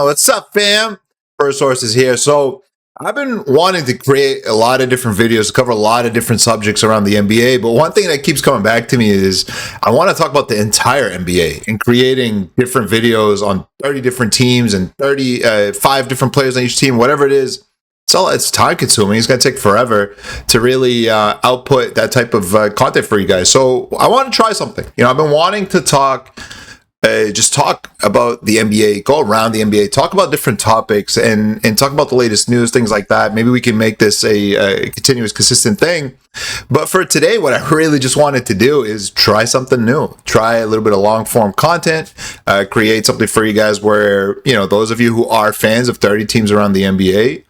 What's up, fam? First Sources here. So, I've been wanting to create a lot of different videos to cover a lot of different subjects around the NBA. But one thing that keeps coming back to me is I want to talk about the entire NBA and creating different videos on 30 different teams and 35 different players on each team, whatever it is. It's time consuming. It's going to take forever to really output that type of content for you guys. So, I want to try something. I've been wanting to just talk about the NBA, go around the NBA, talk about different topics, and talk about the latest news, things like that. Maybe we can make this a continuous, consistent thing. But for today, what I really just wanted to do is try something new, try a little bit of long form content, create something for you guys where, those of you who are fans of 30 teams around the NBA,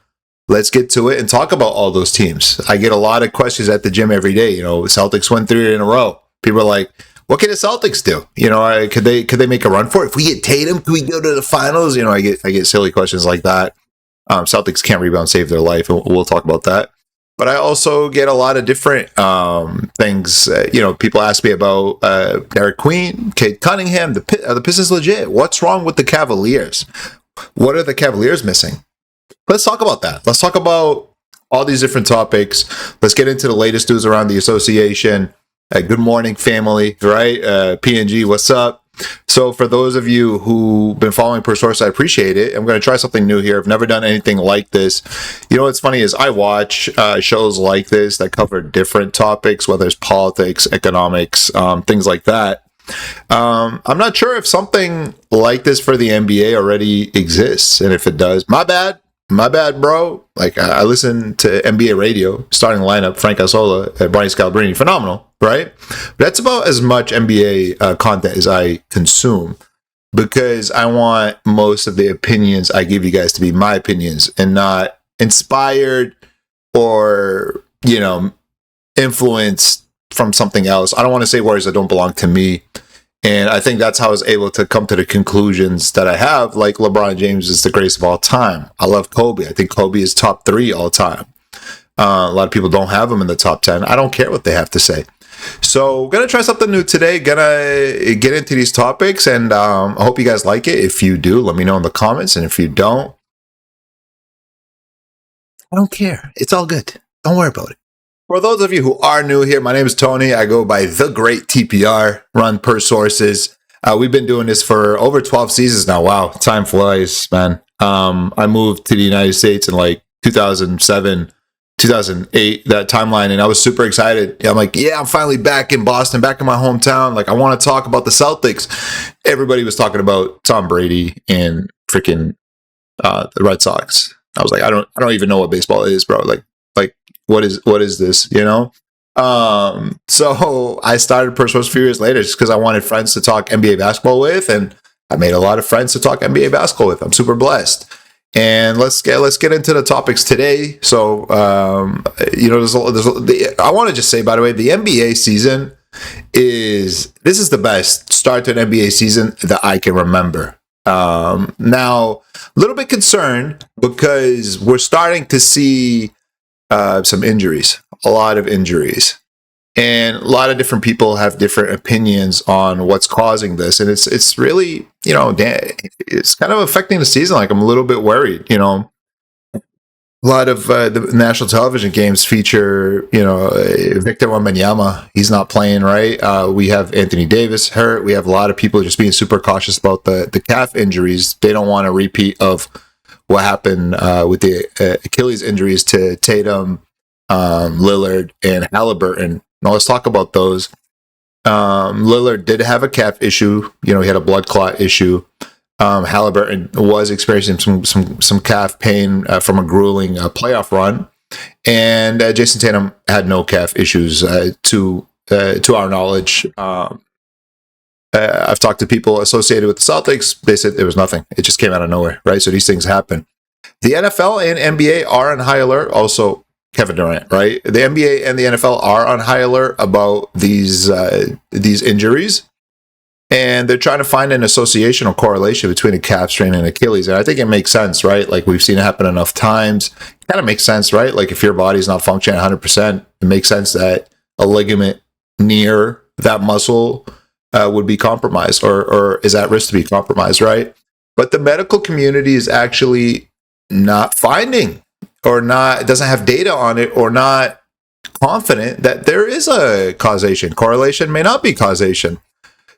let's get to it and talk about all those teams. I get a lot of questions at the gym every day. Celtics won 3 in a row. People are like, what can the Celtics do? Could they make a run for it? If we get Tatum, could we go to the finals? I get silly questions like that. Celtics can't rebound, save their life, and we'll talk about that. But I also get a lot of different things. People ask me about Derek Queen, Cade Cunningham. Are the Pistons legit? What's wrong with the Cavaliers? What are the Cavaliers missing? Let's talk about that. Let's talk about all these different topics. Let's get into the latest news around the association. Good morning, family, right? PNG, what's up? So for those of you who've been following Per Source, I appreciate it. I'm going to try something new here. I've never done anything like this. What's funny is I watch shows like this that cover different topics, whether it's politics, economics, things like that. I'm not sure if something like this for the NBA already exists. And if it does, my bad, bro. Like I listen to NBA radio, starting lineup, Frank Isola, Brian Scalabrine, phenomenal, right? But that's about as much NBA content as I consume because I want most of the opinions I give you guys to be my opinions and not inspired or, influenced from something else. I don't want to say words that don't belong to me. And I think that's how I was able to come to the conclusions that I have, like LeBron James is the greatest of all time. I love Kobe. I think Kobe is top 3 all time. A lot of people don't have him in the top 10. I don't care what they have to say. So going to try something new today. Going to get into these topics, and I hope you guys like it. If you do, let me know in the comments. And if you don't, I don't care. It's all good. Don't worry about it. For those of you who are new here, my name is Tony. I go by the Great TPR, run Per Sources. We've been doing this for over 12 seasons now. Wow, time flies, man. I moved to the United States in like 2007, 2008, that timeline, and I was super excited. I'm like, yeah, I'm finally back in Boston, back in my hometown. Like, I want to talk about the Celtics. Everybody was talking about Tom Brady and freaking the Red Sox. I was like, I don't even know what baseball is, bro. Like what is this, so I started Per Source a few years later just because I wanted friends to talk NBA basketball with, and I made a lot of friends to talk NBA basketball with. I'm super blessed. And let's get into the topics today. So I want to just say, by the way, the NBA season this is the best start to an NBA season that I can remember. Now a little bit concerned because we're starting to see some injuries, a lot of injuries, and a lot of different people have different opinions on what's causing this, and it's really it's kind of affecting the season. Like I'm a little bit worried. A lot of the national television games feature Victor Wembanyama. He's not playing, right? We have Anthony Davis hurt. We have a lot of people just being super cautious about the calf injuries. They don't want a repeat of what happened with the Achilles injuries to Tatum, Lillard, and Halliburton. Now let's talk about those. Lillard did have a calf issue. He had a blood clot issue. Halliburton was experiencing some calf pain from a grueling playoff run, and Jason Tatum had no calf issues to our knowledge. I've talked to people associated with the Celtics. They said there was nothing. It just came out of nowhere, right? So these things happen. The NFL and NBA are on high alert. Also, Kevin Durant, right? The NBA and the NFL are on high alert about these injuries, and they're trying to find an association or correlation between a calf strain and Achilles. And I think it makes sense, right? Like we've seen it happen enough times. It kind of makes sense, right? Like if your body's not functioning 100%, it makes sense that a ligament near that muscle would be compromised or is at risk to be compromised, right? But the medical community is actually not finding or not doesn't have data on it or not confident that there is a causation. Correlation may not be causation.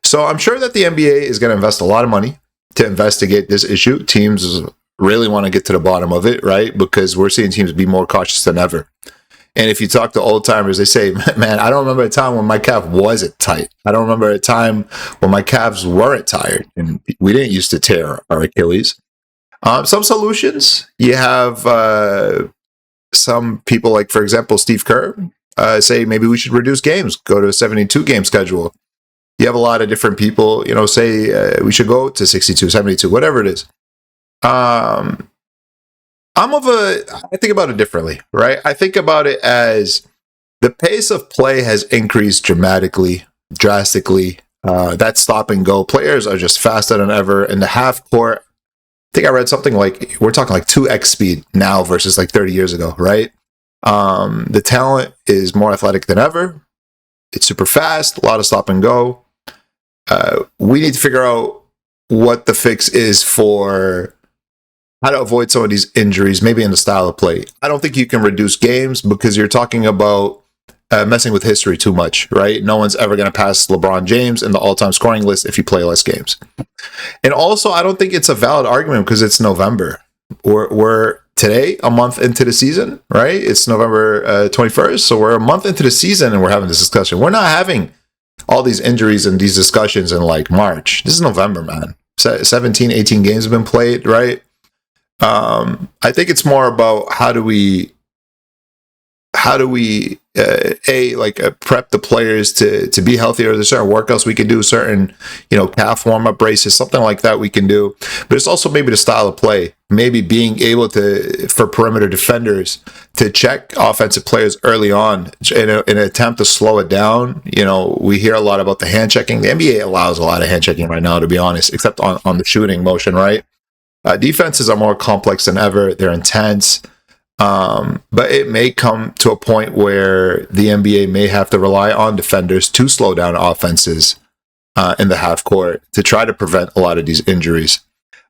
So I'm sure that the NBA is going to invest a lot of money to investigate this issue. Teams really want to get to the bottom of it, right? Because we're seeing teams be more cautious than ever. And if you talk to old timers, they say, man, I don't remember a time when my calf wasn't tight. I don't remember a time when my calves weren't tired. And we didn't used to tear our Achilles. Some solutions, you have some people like, for example, Steve Kerr say maybe we should reduce games, go to a 72 game schedule. You have a lot of different people, say we should go to 62, 72, whatever it is. I think about it differently, right? I think about it as the pace of play has increased drastically. That stop and go players are just faster than ever. In the half court, I think I read something like we're talking like 2x speed now versus like 30 years ago, right? The talent is more athletic than ever. It's super fast, a lot of stop and go. We need to figure out what the fix is for how to avoid some of these injuries, maybe in the style of play. I don't think you can reduce games because you're talking about messing with history too much, right? No one's ever going to pass LeBron James in the all-time scoring list if you play less games. And also, I don't think it's a valid argument because it's November. We're today a month into the season, right? It's November 21st, so we're a month into the season and we're having this discussion. We're not having all these injuries and these discussions in like March. This is November, man. 17, 18 games have been played, right? I think it's more about how do we prep the players to be healthier. There's certain workouts we can do, certain calf warm-up braces, something like that we can do. But it's also maybe the style of play, maybe being able to, for perimeter defenders, to check offensive players early on in an attempt to slow it down. We hear a lot about the hand checking. The NBA allows a lot of hand checking right now, to be honest, except on the shooting motion, right? Defenses are more complex than ever. They're intense. But it may come to a point where the NBA may have to rely on defenders to slow down offenses in the half court to try to prevent a lot of these injuries.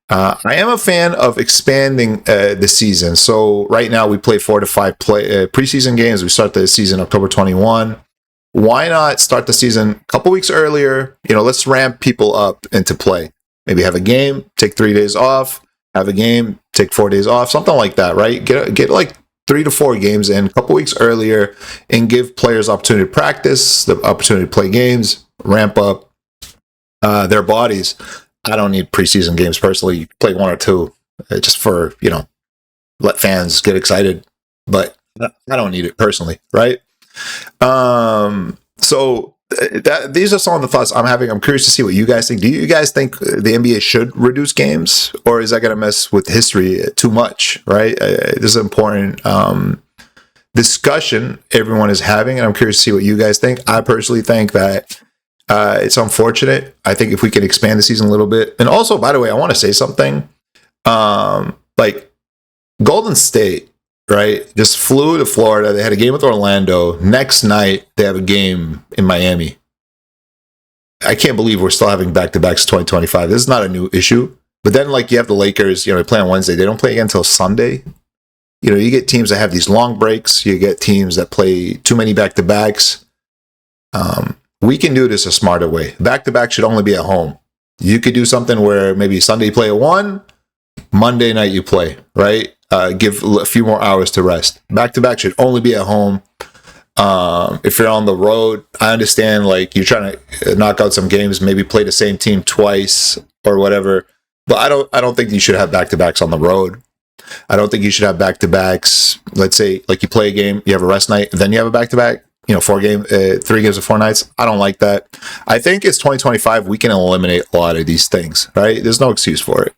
I am a fan of expanding the season. So right now we play 4 to 5 preseason games. We start the season October 21. Why not start the season a couple weeks earlier? Let's ramp people up into play. Maybe have a game, take 3 days off. Have a game, take 4 days off, something like that, right? Get like 3 to 4 games in a couple weeks earlier and give players opportunity to practice, the opportunity to play games, ramp up their bodies. I don't need preseason games personally. You play 1 or 2 just for, let fans get excited. But I don't need it personally, right? So these are some of the thoughts I'm having. I'm curious to see what you guys think. Do you guys think the NBA should reduce games, or is that going to mess with history too much? Right? This is an important discussion everyone is having, and I'm curious to see what you guys think. I personally think that it's unfortunate. I think if we can expand the season a little bit, and also, by the way, I want to say something. Like Golden State, right? Just flew to Florida. They had a game with Orlando. Next night, they have a game in Miami. I can't believe we're still having back-to-backs 2025. This is not a new issue. But then, you have the Lakers, they play on Wednesday. They don't play again until Sunday. You get teams that have these long breaks. You get teams that play too many back-to-backs. We can do this a smarter way. Back-to-back should only be at home. You could do something where maybe Sunday you play at 1, Monday night you play, right? Give a few more hours to rest. Back-to-back should only be at home. If you're on the road, I understand you're trying to knock out some games, maybe play the same team twice or whatever. But I don't think you should have back-to-backs on the road. I don't think you should have back-to-backs. Let's say you play a game, you have a rest night, then you have a back-to-back. 3 games of 4 nights. I don't like that. I think it's 2025. We can eliminate a lot of these things, right? There's no excuse for it.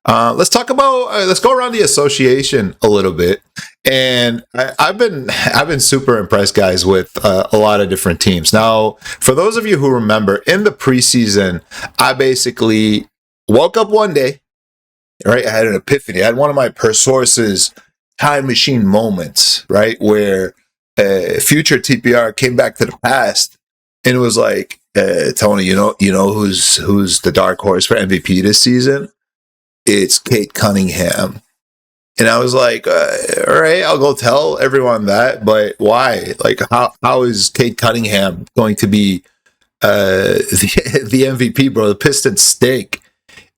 Let's talk about. Let's go around the association a little bit, and I've been super impressed, guys, with a lot of different teams. Now, for those of you who remember, in the preseason, I basically woke up one day, right? I had an epiphany. I had one of my per sources time machine moments, right, where future TPR came back to the past, and it was like, Tony, you know who's the dark horse for MVP this season? It's Kate Cunningham. And I was like, all right, I'll go tell everyone that, but why? Like, how is Kate Cunningham going to be the MVP, bro? The Pistons stink.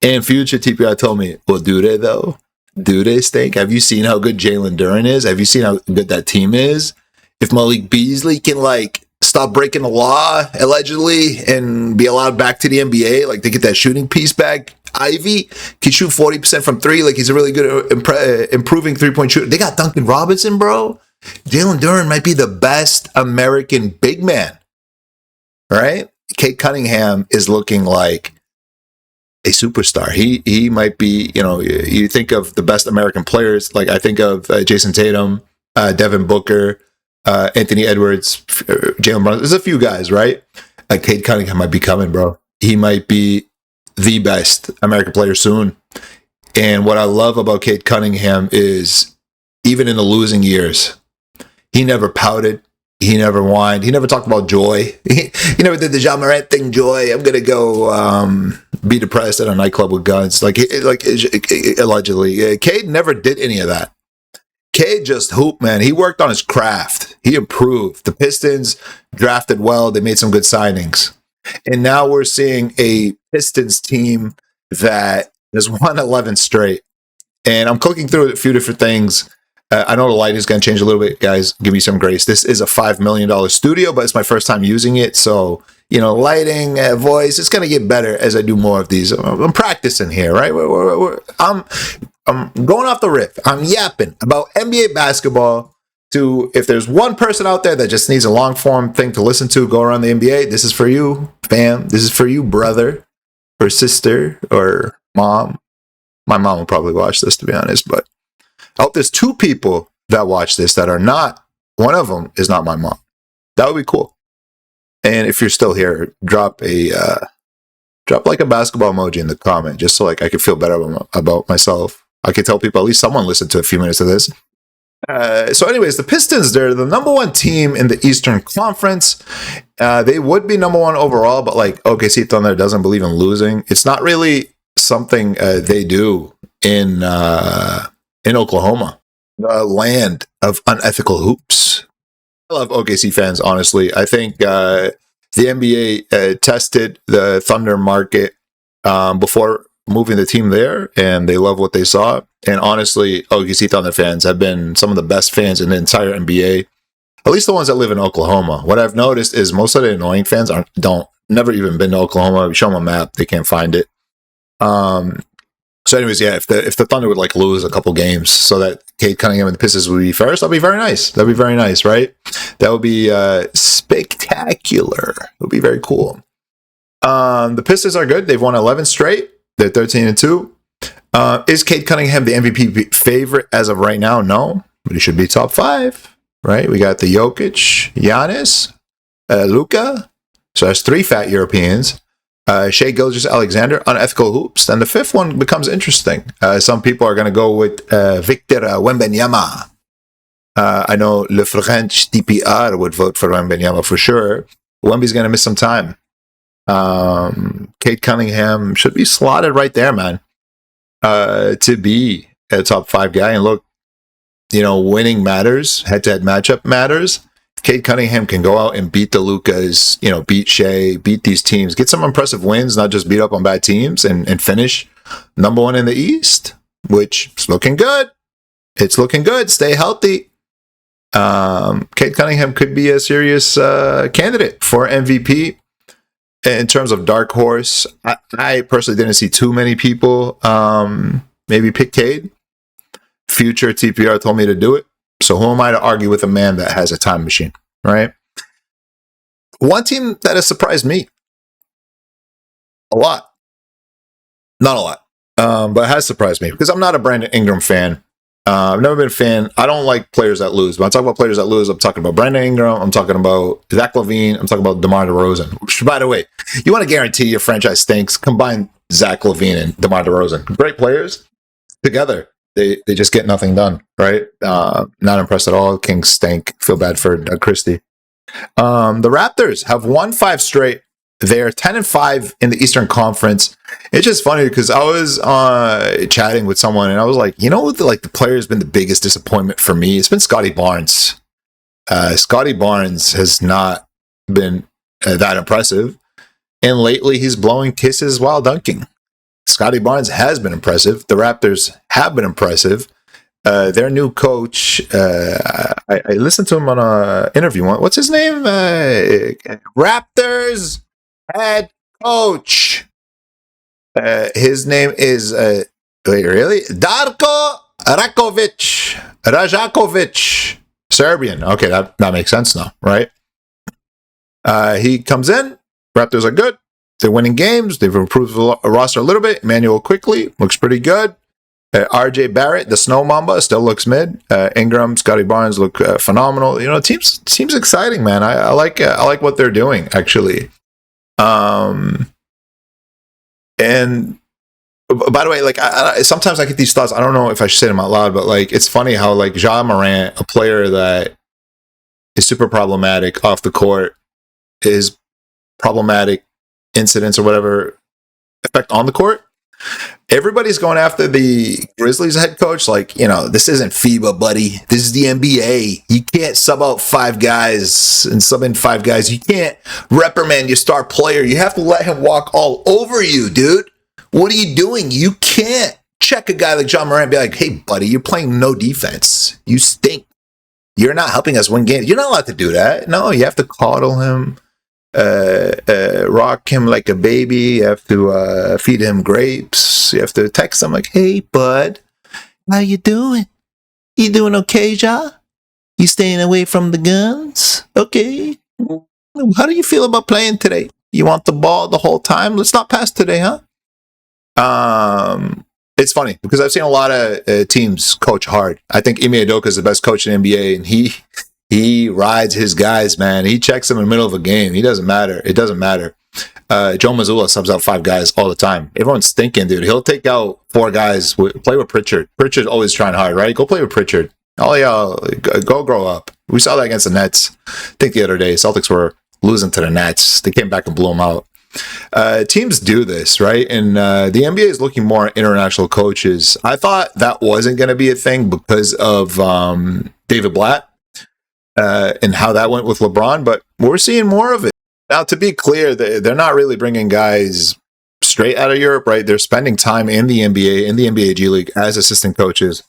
And future TPR told me, well, do they though? Do they stink? Have you seen how good Jalen Duren is? Have you seen how good that team is? If Malik Beasley can like stop breaking the law allegedly and be allowed back to the NBA, like they get that shooting piece back. Ivy can shoot 40% from three, like he's a really good improving 3-point shooter. They got Duncan Robinson, bro. Jalen Duren might be the best American big man, right? Kate Cunningham is looking like a superstar. He might be, you think of the best American players, like I think of Jason Tatum, Devin Booker, Anthony Edwards, Jalen Brown. There's a few guys, right? Kate Cunningham might be coming, bro. He might be the best American player soon. And what I love about Kate Cunningham is even in the losing years, he never pouted. He never whined. He never talked about joy. He never did the Ja Morant thing, joy. I'm going to go be depressed at a nightclub with guns. Like allegedly. Cade never did any of that. Cade just hooped, man. He worked on his craft. He improved. The Pistons drafted well. They made some good signings. And now we're seeing a Pistons team that has won 11 straight. And I'm clicking through a few different things. I know the lighting is going to change a little bit, guys. Give me some grace. This is a $5 million studio, but it's my first time using it. So, lighting, voice, it's going to get better as I do more of these. I'm practicing here, right? I'm going off the riff. I'm yapping about NBA basketball to, if there's one person out there that just needs a long form thing to listen to, go around the NBA. This is for you, fam. This is for you, brother or sister or mom. My mom will probably watch this, to be honest, but I hope there's two people that watch this that are not, one of them is not my mom. That would be cool. And if you're still here, drop like a basketball emoji in the comment, just so like I could feel better about myself. I could tell people, at least someone listened to a few minutes of this. So anyways, the Pistons, they're the number one team in the Eastern Conference. They would be number one overall, but like OKC Thunder doesn't believe in losing. It's not really something they do in Oklahoma, the land of unethical hoops. I love OKC fans, honestly. I think the NBA tested the Thunder market before moving the team there, and they love what they saw. And honestly, OKC Thunder fans have been some of the best fans in the entire NBA, at least the ones that live in Oklahoma. What I've noticed is most of the annoying fans never even been to Oklahoma. We show them a map, they can't find it. So anyways, yeah, if the Thunder would like lose a couple games so that Kate Cunningham and the Pistons would be first, that'd be very nice. That'd be very nice, right? That would be spectacular. It would be very cool. The Pistons are good. They've won 11 straight. They're 13-2. Is Kate Cunningham the MVP favorite as of right now? No, but he should be top 5, right? We got the Jokic, Giannis, Luka. So that's 3 fat Europeans. Shai Gilgeous-Alexander, unethical hoops. And the 5th one becomes interesting. Some people are going to go with Victor Wembanyama. I know Le French TPR would vote for Wembanyama for sure. Wemby's going to miss some time. Kate Cunningham should be slotted right there, man, to be a top 5 guy. And look, winning matters. Head-to-head matchup matters. Kate Cunningham can go out and beat the Lucas, beat Shea, beat these teams, get some impressive wins, not just beat up on bad teams, and finish number 1 in the East, which is looking good. It's looking good. Stay healthy. Kate Cunningham could be a serious candidate for MVP. In terms of dark horse, I personally didn't see too many people maybe pick Cade. Future TPR told me to do it. So who am I to argue with a man that has a time machine, right? One team that has surprised me a lot. Not a lot, but has surprised me because I'm not a Brandon Ingram fan. I've never been a fan. I don't like players that lose. When I talk about players that lose, I'm talking about Brandon Ingram. I'm talking about Zach LaVine. I'm talking about DeMar DeRozan. Which, by the way, you want to guarantee your franchise stinks, combine Zach LaVine and DeMar DeRozan. Great players together. They just get nothing done, right? Not impressed at all. Kings stink. Feel bad for Doug Christie. The Raptors have won 5 straight. They're 10-5 in the Eastern Conference. It's just funny because I was chatting with someone and I was like, the player has been the biggest disappointment for me. It's been Scotty Barnes. Scotty Barnes has not been that impressive. And lately he's blowing kisses while dunking. Scotty Barnes has been impressive. The Raptors have been impressive. Their new coach, I listened to him on an interview. What's his name? Raptors head coach. His name is Darko Rajakovic, Serbian. Okay, that makes sense now, right? He comes in. Raptors are good. They're winning games. They've improved the roster a little bit. Emmanuel quickly looks pretty good. RJ Barrett, the Snow Mamba, still looks mid. Ingram, Scotty Barnes look phenomenal. Team's exciting, man. I like what they're doing actually. And by the way, sometimes I get these thoughts. I don't know if I should say them out loud, but it's funny how Ja Morant, a player that is super problematic off the court, is problematic incidents or whatever effect on the court. Everybody's going after the Grizzlies head coach. This isn't FIBA, buddy. This is the NBA. You can't sub out 5 guys and sub in 5 guys. You can't reprimand your star player. You have to let him walk all over you, dude. What are you doing? You can't check a guy like Ja Morant and be like, hey, buddy, you're playing no defense. You stink. You're not helping us win games. You're not allowed to do that. No, you have to coddle him. Rock him like a baby. You have to feed him grapes. You have to text him like, hey, bud, how you doing? You doing okay, Ja? You staying away from the guns? Okay. How do you feel about playing today? You want the ball the whole time? Let's not pass today, huh? It's funny because I've seen a lot of teams coach hard. I think Ime Udoka is the best coach in the NBA, and he rides his guys, man. He checks them in the middle of a game. It doesn't matter. Joe Mazzulla subs out 5 guys all the time. Everyone's stinking, dude. He'll take out 4 guys. Play with Pritchard. Pritchard's always trying hard, right? Go play with Pritchard. Oh, yeah. Go grow up. We saw that against the Nets. I think the other day, Celtics were losing to the Nets. They came back and blew them out. Teams do this, right? And the NBA is looking more at international coaches. I thought that wasn't going to be a thing because of David Blatt. And how that went with LeBron, but we're seeing more of it. Now, to be clear, they're not really bringing guys straight out of Europe, right? They're spending time in the NBA, in the NBA G League as assistant coaches,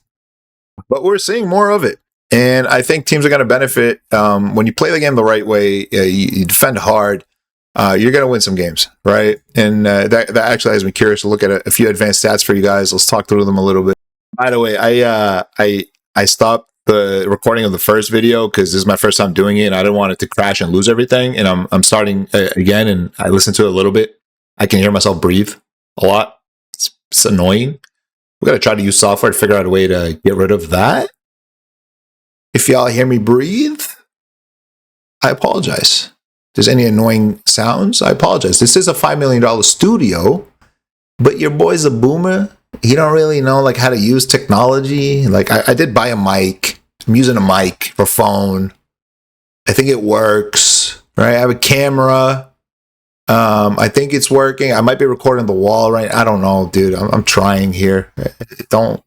but we're seeing more of it. And I think teams are going to benefit when you play the game the right way, you defend hard, you're going to win some games, right? And that actually has me curious to look at a few advanced stats for you guys. Let's talk through them a little bit. By the way, I stopped the recording of the first video because this is my first time doing it and I didn't want it to crash and lose everything, and I'm starting again, and I listened to it a little bit. I can hear myself breathe a lot. It's annoying. We got to try to use software to figure out a way to get rid of that. If y'all hear me breathe, I apologize. If there's any annoying sounds, I apologize. This is a $5 million studio, but your boy's a boomer. He don't really know how to use technology. I did buy a mic. I'm using a mic for phone. I think it works, right? I have a camera. I think it's working. I might be recording the wall, right? I don't know, dude. I'm trying here. Don't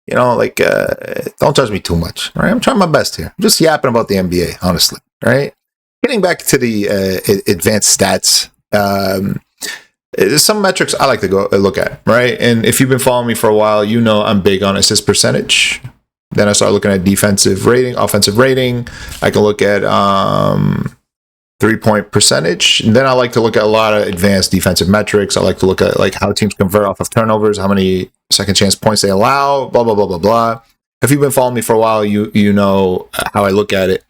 judge me too much, right? I'm trying my best here. I'm just yapping about the NBA, honestly, right? Getting back to the advanced stats. There's some metrics I like to go look at, right? And if you've been following me for a while, you know I'm big on assist percentage. Then I start looking at defensive rating, offensive rating. I can look at 3-point percentage. And then I like to look at a lot of advanced defensive metrics. I like to look at how teams convert off of turnovers, how many second chance points they allow, blah, blah, blah, blah, blah. If you've been following me for a while, you know how I look at it.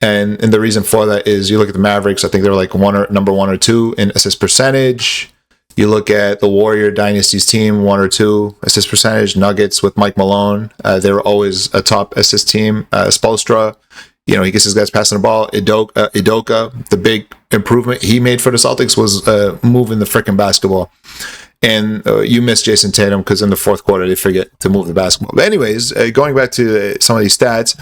And the reason for that is you look at the Mavericks, I think they're number 1 or 2 in assist percentage. You look at the Warrior Dynasty's team, 1 or 2 assist percentage. Nuggets with Mike Malone, they were always a top assist team. Spoelstra, he gets his guys passing the ball. Udoka, the big improvement he made for the Celtics was moving the freaking basketball. And you missed Jason Tatum because in the fourth quarter they forget to move the basketball. But anyways, going back to some of these stats,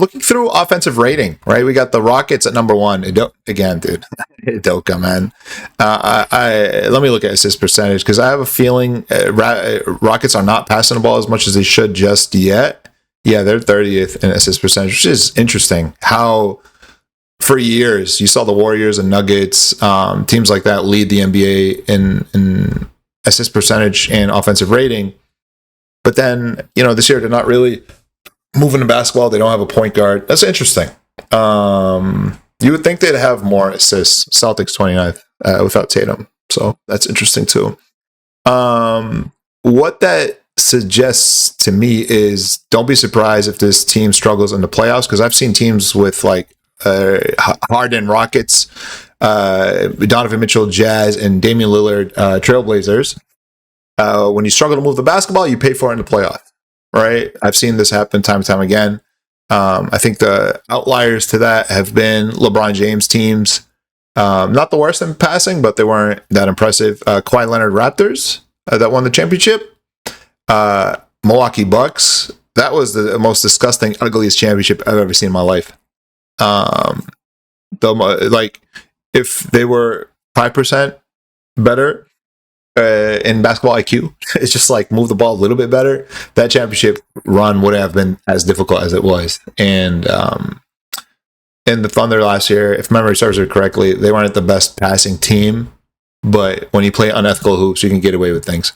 looking through offensive rating, right? We got the Rockets at number 1. Again, dude, Udoka, man. Let me look at assist percentage because I have a feeling Rockets are not passing the ball as much as they should just yet. Yeah, they're 30th in assist percentage, which is interesting. How for years you saw the Warriors and Nuggets, teams like that lead the NBA in assist percentage and offensive rating. But then, this year they're not really moving the basketball. They don't have a point guard. That's interesting. You would think they'd have more assists. Celtics 29th without Tatum. So that's interesting too. What that suggests to me is don't be surprised if this team struggles in the playoffs, because I've seen teams with like Harden Rockets, Donovan Mitchell Jazz, and Damian Lillard Trailblazers. When you struggle to move the basketball, you pay for it in the playoff, right? I've seen this happen time and time again. I think the outliers to that have been LeBron James teams. Not the worst in passing, but they weren't that impressive. Kawhi Leonard Raptors that won the championship. Milwaukee Bucks. That was the most disgusting, ugliest championship I've ever seen in my life. If they were 5% better in basketball IQ, it's just like move the ball a little bit better, that championship run would have been as difficult as it was. And in the Thunder last year, if memory serves me correctly, they weren't the best passing team, but when you play unethical hoops, you can get away with things.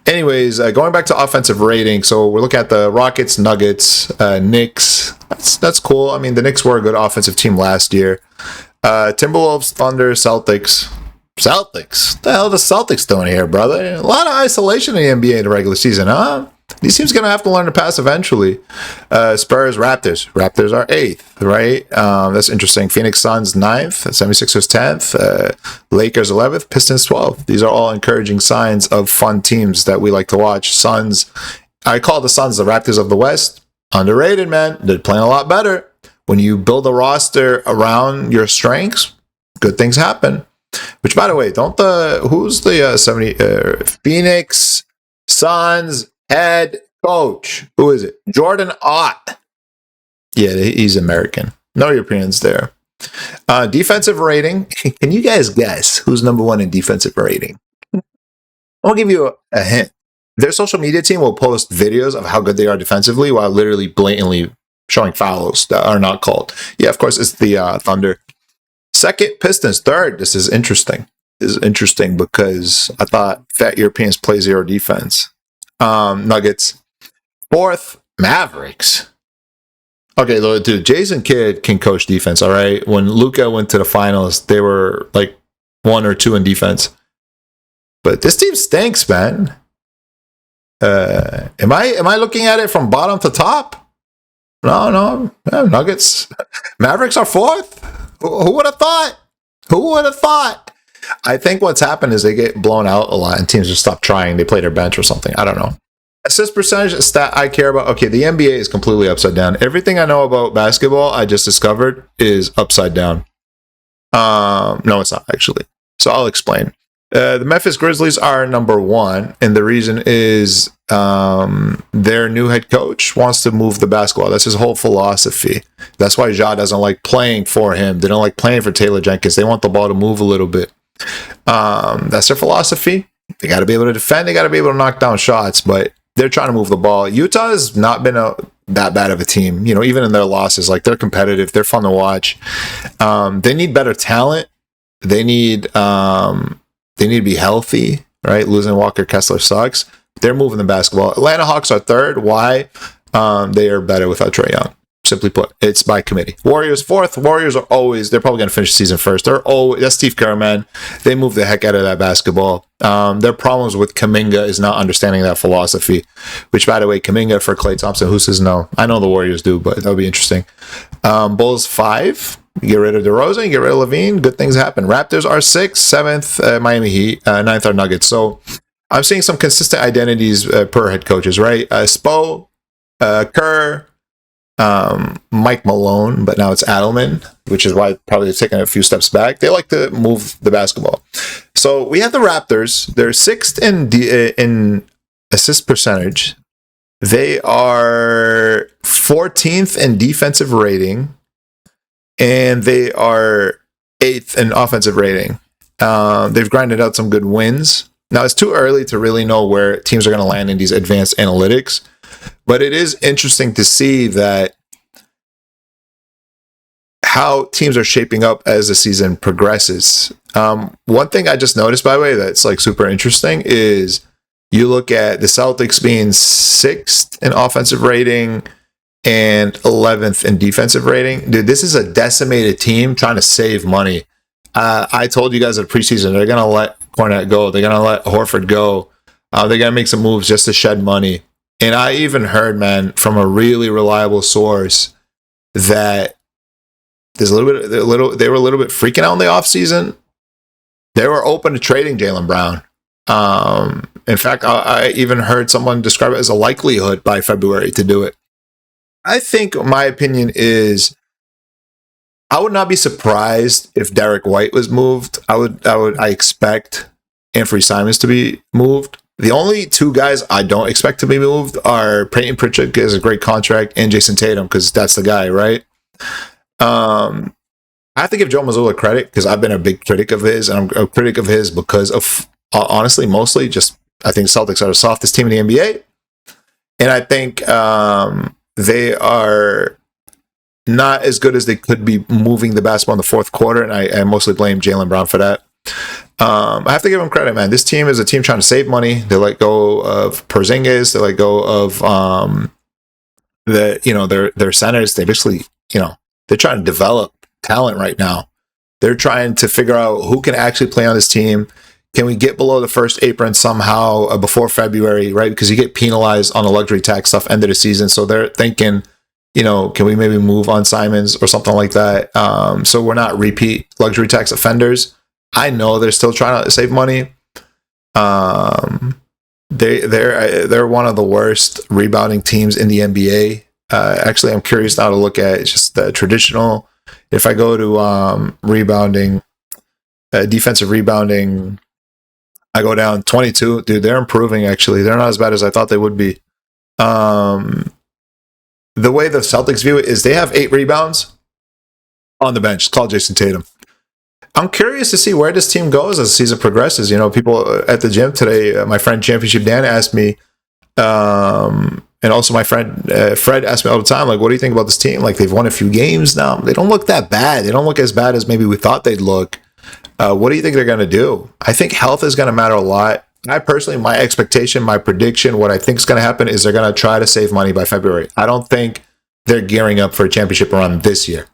Anyways, going back to offensive rating, so we're looking at the Rockets, Nuggets, Knicks. That's cool. I mean, the Knicks were a good offensive team last year. Timberwolves, Thunder, Celtics. What the hell are the Celtics doing here, brother? A lot of isolation in the NBA in the regular season, huh? These teams going to have to learn to pass eventually. Spurs, Raptors. Raptors are 8th, right? That's interesting. Phoenix Suns 9th. 76ers 10th. Lakers 11th. Pistons 12th. These are all encouraging signs of fun teams that we like to watch. Suns, I call the Suns the Raptors of the West. Underrated, man. They're playing a lot better. When you build a roster around your strengths, good things happen. Which, by the way, who's the Phoenix Suns head coach? Who is it? Jordan Ott. Yeah, he's American. No Europeans there. Defensive rating. Can you guys guess who's number 1 in defensive rating? I'll give you a hint. Their social media team will post videos of how good they are defensively while literally blatantly showing fouls that are not called. Yeah, of course, it's the Thunder. Second, Pistons. Third, this is interesting. This is interesting because I thought fat Europeans play zero defense. Nuggets. Fourth, Mavericks. Okay, dude, Jason Kidd can coach defense, all right? When Luka went to the finals, they were like 1 or 2 in defense. But this team stinks, man. Am I looking at it from bottom to top? No. Nuggets. Mavericks are 4th? Who would have thought? I think what's happened is they get blown out a lot and teams just stop trying. They play their bench or something. I don't know. Assist percentage, a stat I care about. Okay, the NBA is completely upside down. Everything I know about basketball I just discovered is upside down. No, it's not actually. So I'll explain. The Memphis Grizzlies are number 1, and the reason is their new head coach wants to move the basketball. That's his whole philosophy. That's why Ja doesn't like playing for him. They don't like playing for Taylor Jenkins. They want the ball to move a little bit. That's their philosophy. They got to be able to defend. They got to be able to knock down shots, but they're trying to move the ball. Utah has not been that bad of a team. Even in their losses, like they're competitive. They're fun to watch. They need better talent. They need to be healthy, right? Losing Walker Kessler sucks. They're moving the basketball. Atlanta Hawks are 3rd. Why? They are better without Trae Young. Simply put, it's by committee. Warriors 4th. Warriors are they're probably going to finish the season first. That's Steve Kerr, man. They move the heck out of that basketball. Their problems with Kuminga is not understanding that philosophy, which, by the way, Kuminga for Klay Thompson, who says no? I know the Warriors do, but that'll be interesting. Bulls 5. You get rid of DeRozan, you get rid of Levine, good things happen. Raptors are 6th, 7th, Miami Heat, 9th are Nuggets. So I'm seeing some consistent identities per head coaches, right? Spo, Kerr, Mike Malone, but now it's Adelman, which is why probably they've taken a few steps back. They like to move the basketball. So we have the Raptors. They're sixth in assist percentage. They are 14th in defensive rating, and they are 8th in offensive rating. They've grinded out some good wins. Now, it's too early to really know where teams are going to land in these advanced analytics, but it is interesting to see that how teams are shaping up as the season progresses. One thing I just noticed, by the way, that's like super interesting is you look at the Celtics being 6th in offensive rating and 11th in defensive rating. Dude, this is a decimated team trying to save money. I told you guys at the preseason, they're going to let Cornette go. They're going to let Horford go. They're going to make some moves just to shed money. And I even heard, man, from a really reliable source that there's they were a little bit freaking out in the offseason. They were open to trading Jaylen Brown. In fact, I even heard someone describe it as a likelihood by February to do it. I think my opinion is I would not be surprised if Derek White was moved. I expect Anthony Simons to be moved. The only two guys I don't expect to be moved are Peyton Pritchard, has a great contract, and Jason Tatum, because that's the guy, right? I have to give Joe Mazzulla credit because I've been a big critic of his, and I'm a critic of his because of, honestly, mostly just I think Celtics are the softest team in the NBA, and I think they are not as good as they could be moving the basketball in the fourth quarter, and I mostly blame Jaylen Brown for that. I have to give him credit, man. This team is a team trying to save money. They let go of Porzingis. They let go of their centers. They basically, they're trying to develop talent right now. They're trying to figure out who can actually play on this team. Can we get below the first apron somehow before February, right? Because you get penalized on the luxury tax stuff end of the season. So they're thinking, can we maybe move on Simons or something like that? So we're not repeat luxury tax offenders. I know they're still trying to save money. They're one of the worst rebounding teams in the NBA. Actually, I'm curious now to look at just the traditional. If I go to rebounding, defensive rebounding, I go down 22. Dude, they're improving, actually. They're not as bad as I thought they would be. The way the Celtics view it is they have 8 rebounds on the bench. It's called Jason Tatum. I'm curious to see where this team goes as the season progresses. People at the gym today, my friend Championship Dan asked me, and also my friend Fred asked me all the time, like, what do you think about this team? Like, they've won a few games now. They don't look that bad. They don't look as bad as maybe we thought they'd look. What do you think they're going to do? I think health is going to matter a lot. I personally, my expectation, my prediction, what I think is going to happen is they're going to try to save money by February. I don't think they're gearing up for a championship run this year.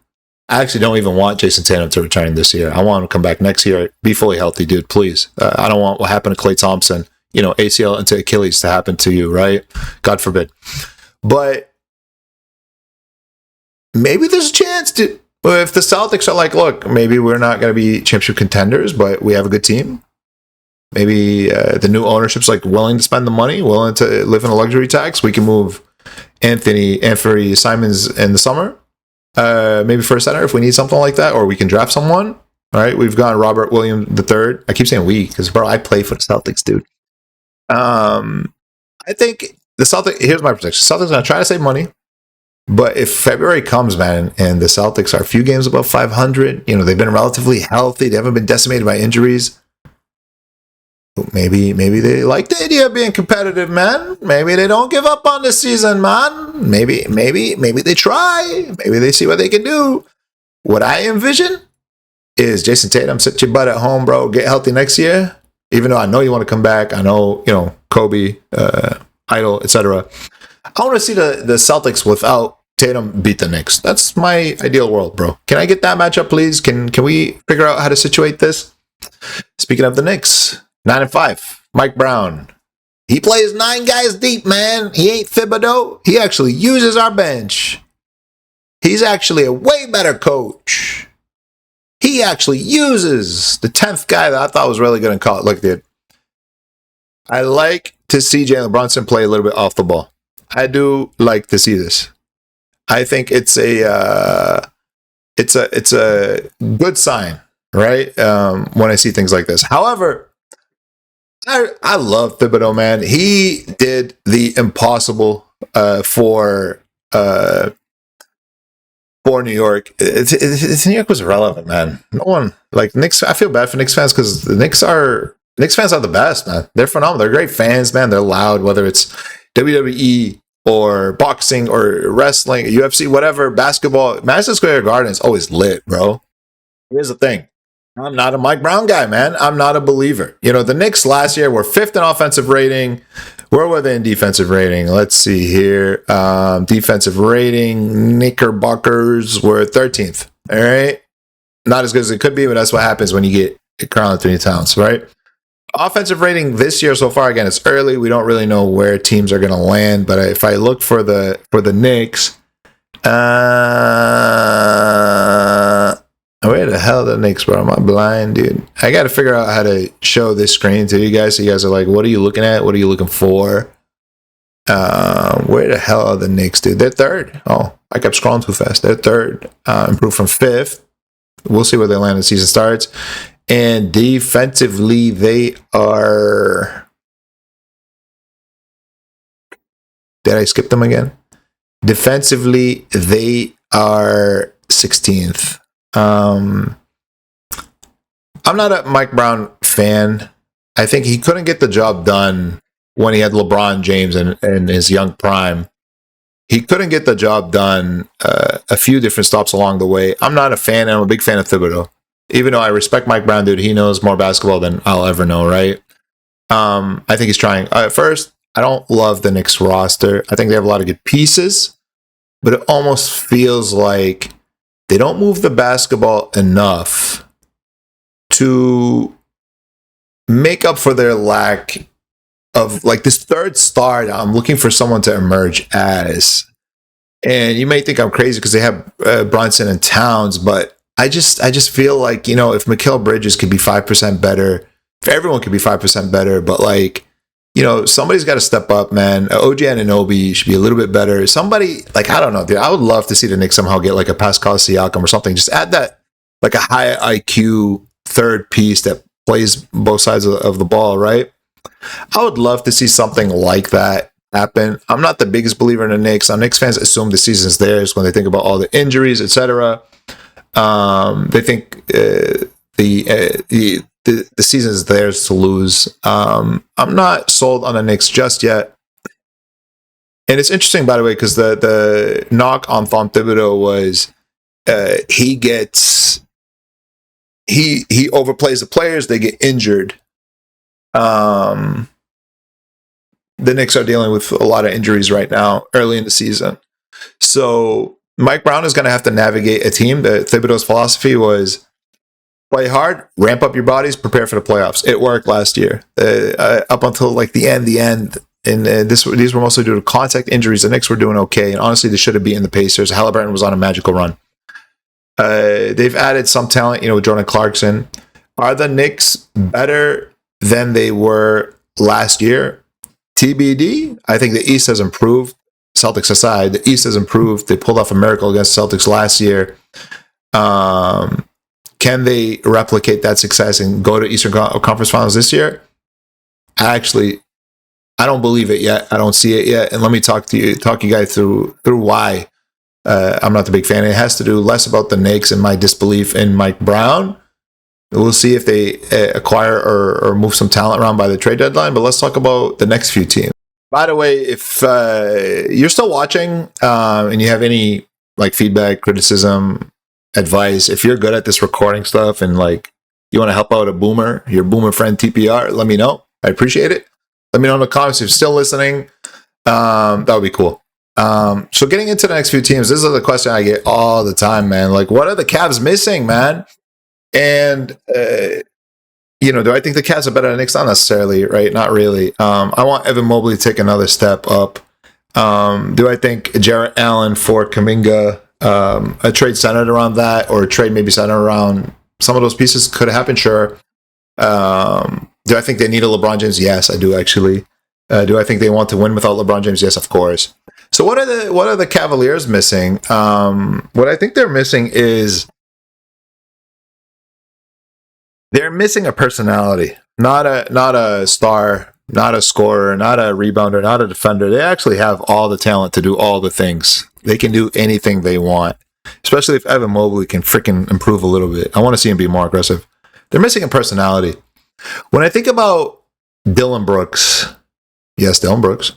I actually don't even want Jason Tatum to return this year. I want him to come back next year. Be fully healthy, dude, please. I don't want what happened to Klay Thompson, ACL into Achilles to happen to you, right? God forbid. But maybe there's a chance to, if the Celtics are like, look, maybe we're not going to be championship contenders, but we have a good team. Maybe the new ownership's like willing to spend the money, willing to live in a luxury tax. We can move Anthony Simons in the summer. Maybe for a center if we need something like that, or we can draft someone. All right, we've got Robert Williams III. I keep saying we because, bro, I play for the Celtics, dude. I think the Celtics, here's my prediction. Celtics are going to try to save money, but if February comes, man, and the Celtics are a few games above 500, they've been relatively healthy. They haven't been decimated by injuries. Maybe they like the idea of being competitive, man. Maybe they don't give up on the season, man. Maybe they try. Maybe they see what they can do. What I envision is Jason Tatum, sit your butt at home, bro. Get healthy next year. Even though I know you want to come back. I know, Kobe, Idol, etc. I want to see the Celtics without Tatum beat the Knicks. That's my ideal world, bro. Can I get that matchup, please? Can we figure out how to situate this? Speaking of the Knicks, 9-5. Mike Brown. He plays 9 guys deep, man. He ain't Thibodeau. He actually uses our bench. He's actually a way better coach. He actually uses the 10th guy that I thought was really good in college. Look, dude. I like to see Jalen Brunson play a little bit off the ball. I do like to see this. I think it's a good sign, right? When I see things like this. However, I love Thibodeau, man. He did the impossible uh, for New York. New York was irrelevant, man. No one like Knicks. I feel bad for Knicks fans because the Knicks fans are the best, man. They're phenomenal. They're great fans, man. They're loud, whether it's WWE or boxing or wrestling, UFC, whatever, basketball. Madison Square Garden is always lit, bro. Here's the thing. I'm not a Mike Brown guy, man. I'm not a believer. You know, the Knicks last year were fifth in offensive rating. Where were they in defensive rating? Let's see here. Defensive rating, Knickerbockers were 13th. All right. Not as good as it could be, but that's what happens when you get Karl Anthony Towns, right? Offensive rating this year so far, again, it's early. We don't really know where teams are going to land. But if I look for the Knicks, where the hell are the Knicks, bro? Am I blind, dude? I got to figure out how to show this screen to you guys. So you guys are like, what are you looking at? What are you looking for? Where the hell are the Knicks, dude? They're third. Oh, I kept scrolling too fast. They're third. Improved from fifth. We'll see where they land when the season starts. And defensively, they are... Did I skip them again? Defensively, they are 16th. I'm not a Mike Brown fan. I think he couldn't get the job done when he had LeBron James in his young prime. He couldn't get the job done a few different stops along the way. I'm not a fan. I'm a big fan of Thibodeau. Even though I respect Mike Brown, dude, he knows more basketball than I'll ever know, right? I think he's trying. First, I don't love the Knicks roster. I think they have a lot of good pieces, but it almost feels like they don't move the basketball enough to make up for their lack of like this third star that I'm looking for someone to emerge as. And you may think I'm crazy because they have Brunson and Towns, but I just feel like, you know, if Mikal Bridges could be 5% better, if everyone could be 5% better, but like, you know, somebody's got to step up, man. OG Anunoby should be a little bit better. Somebody, like, I don't know, dude. I would love to see the Knicks somehow get like a Pascal Siakam or something. Just add that, like a high IQ third piece that plays both sides of the ball, right? I would love to see something like that happen. I'm not the biggest believer in the Knicks. Knicks fans assume the season's theirs when they think about all the injuries, etc. They think the season is theirs to lose. I'm not sold on the Knicks just yet. And it's interesting, by the way, because the knock on Tom Thibodeau was he overplays the players, they get injured. The Knicks are dealing with a lot of injuries right now, early in the season. So Mike Brown is going to have to navigate a team. Thibodeau's philosophy was play hard, ramp up your bodies, prepare for the playoffs. It worked last year, up until like the end. And these were mostly due to contact injuries. The Knicks were doing okay, and honestly, they should have beaten the Pacers. Halliburton was on a magical run. They've added some talent, you know, with Jordan Clarkson. Are the Knicks better than they were last year? TBD. I think the East has improved. Celtics aside, the East has improved. They pulled off a miracle against Celtics last year. Can they replicate that success and go to Eastern Conference Finals this year? I don't believe it yet. I don't see it yet. And let me talk you guys through why I'm not the big fan. It has to do less about the Knicks and my disbelief in Mike Brown. We'll see if they acquire or move some talent around by the trade deadline. But let's talk about the next few teams. By the way, if you're still watching and you have any like feedback, criticism, advice, if you're good at this recording stuff and like you want to help out your boomer friend TPR, let me know. I appreciate it. Let me know in the comments if you're still listening. That would be cool. So getting into the next few teams, this is the question I get all the time, man. Like, what are the Cavs missing, man? And you know, do I think the Cavs are better than the Knicks? Not necessarily, right? Not really. I want Evan Mobley to take another step up. Do I think Jarrett Allen for Kuminga, a trade centered around that, or a trade maybe centered around some of those pieces could happen? Sure. Do I think they need a LeBron James? Yes, I do actually. Do I think they want to win without LeBron James? Yes, of course. So what are the Cavaliers missing? What I think they're missing is they're missing a personality, not a star, not a scorer, not a rebounder, not a defender. They actually have all the talent to do all the things. They can do anything they want, especially if Evan Mobley can freaking improve a little bit. I want to see him be more aggressive. They're missing a personality. When I think about Dylan Brooks, yes, Dylan Brooks.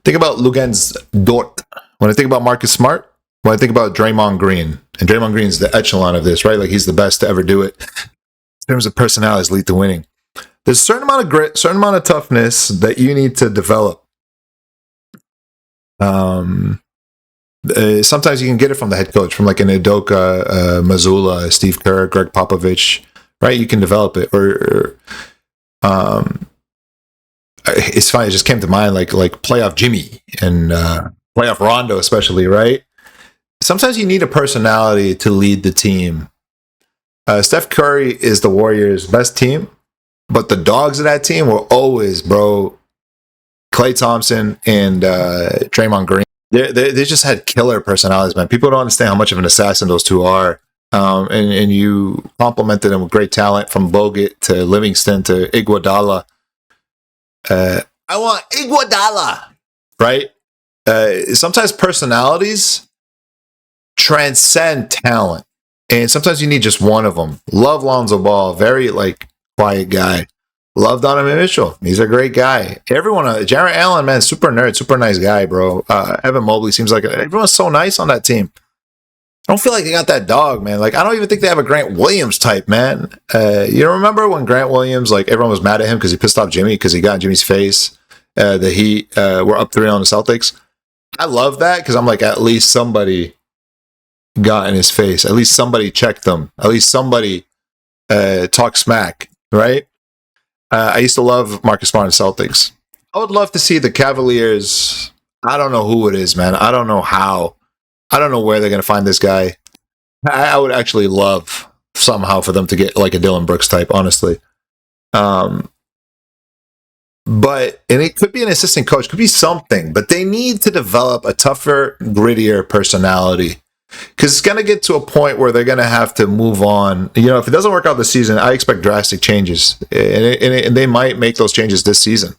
Think about Lugens Dort. When I think about Marcus Smart, when I think about Draymond Green, and Draymond Green's the echelon of this, right? Like he's the best to ever do it. In terms of personalities lead to winning. There's a certain amount of grit, certain amount of toughness that you need to develop. Sometimes you can get it from the head coach, from like an Udoka, Mazzulla, Steve Kerr, Greg Popovich, right? You can develop it. It's funny, it just came to mind like playoff Jimmy and playoff Rondo especially, right? Sometimes you need a personality to lead the team. Steph Curry is the Warriors' best team, but the dogs of that team were always, bro, Klay Thompson and Draymond Green. They just had killer personalities, man. People don't understand how much of an assassin those two are. And you complimented them with great talent, from Bogut to Livingston to Iguodala. I want Iguodala, right? Sometimes personalities transcend talent. And sometimes you need just one of them. Love Lonzo Ball, very like quiet guy. Love Donovan Mitchell. He's a great guy. Everyone, Jarrett Allen, man, super nerd, super nice guy, bro. Evan Mobley seems like everyone's so nice on that team. I don't feel like they got that dog, man. Like, I don't even think they have a Grant Williams type, man. You remember when Grant Williams, like, everyone was mad at him because he pissed off Jimmy because he got in Jimmy's face. The Heat were up 3 on the Celtics. I love that because I'm like, at least somebody got in his face. At least somebody checked them. At least somebody talked smack, right? I used to love Marcus Smart and Celtics. I would love to see the Cavaliers. I don't know who it is, man. I don't know how. I don't know where they're going to find this guy. I would actually love somehow for them to get like a Dylan Brooks type, honestly. But, and it could be an assistant coach, could be something, but they need to develop a tougher, grittier personality. Because it's going to get to a point where they're going to have to move on. You know, if it doesn't work out this season, I expect drastic changes. And they might make those changes this season.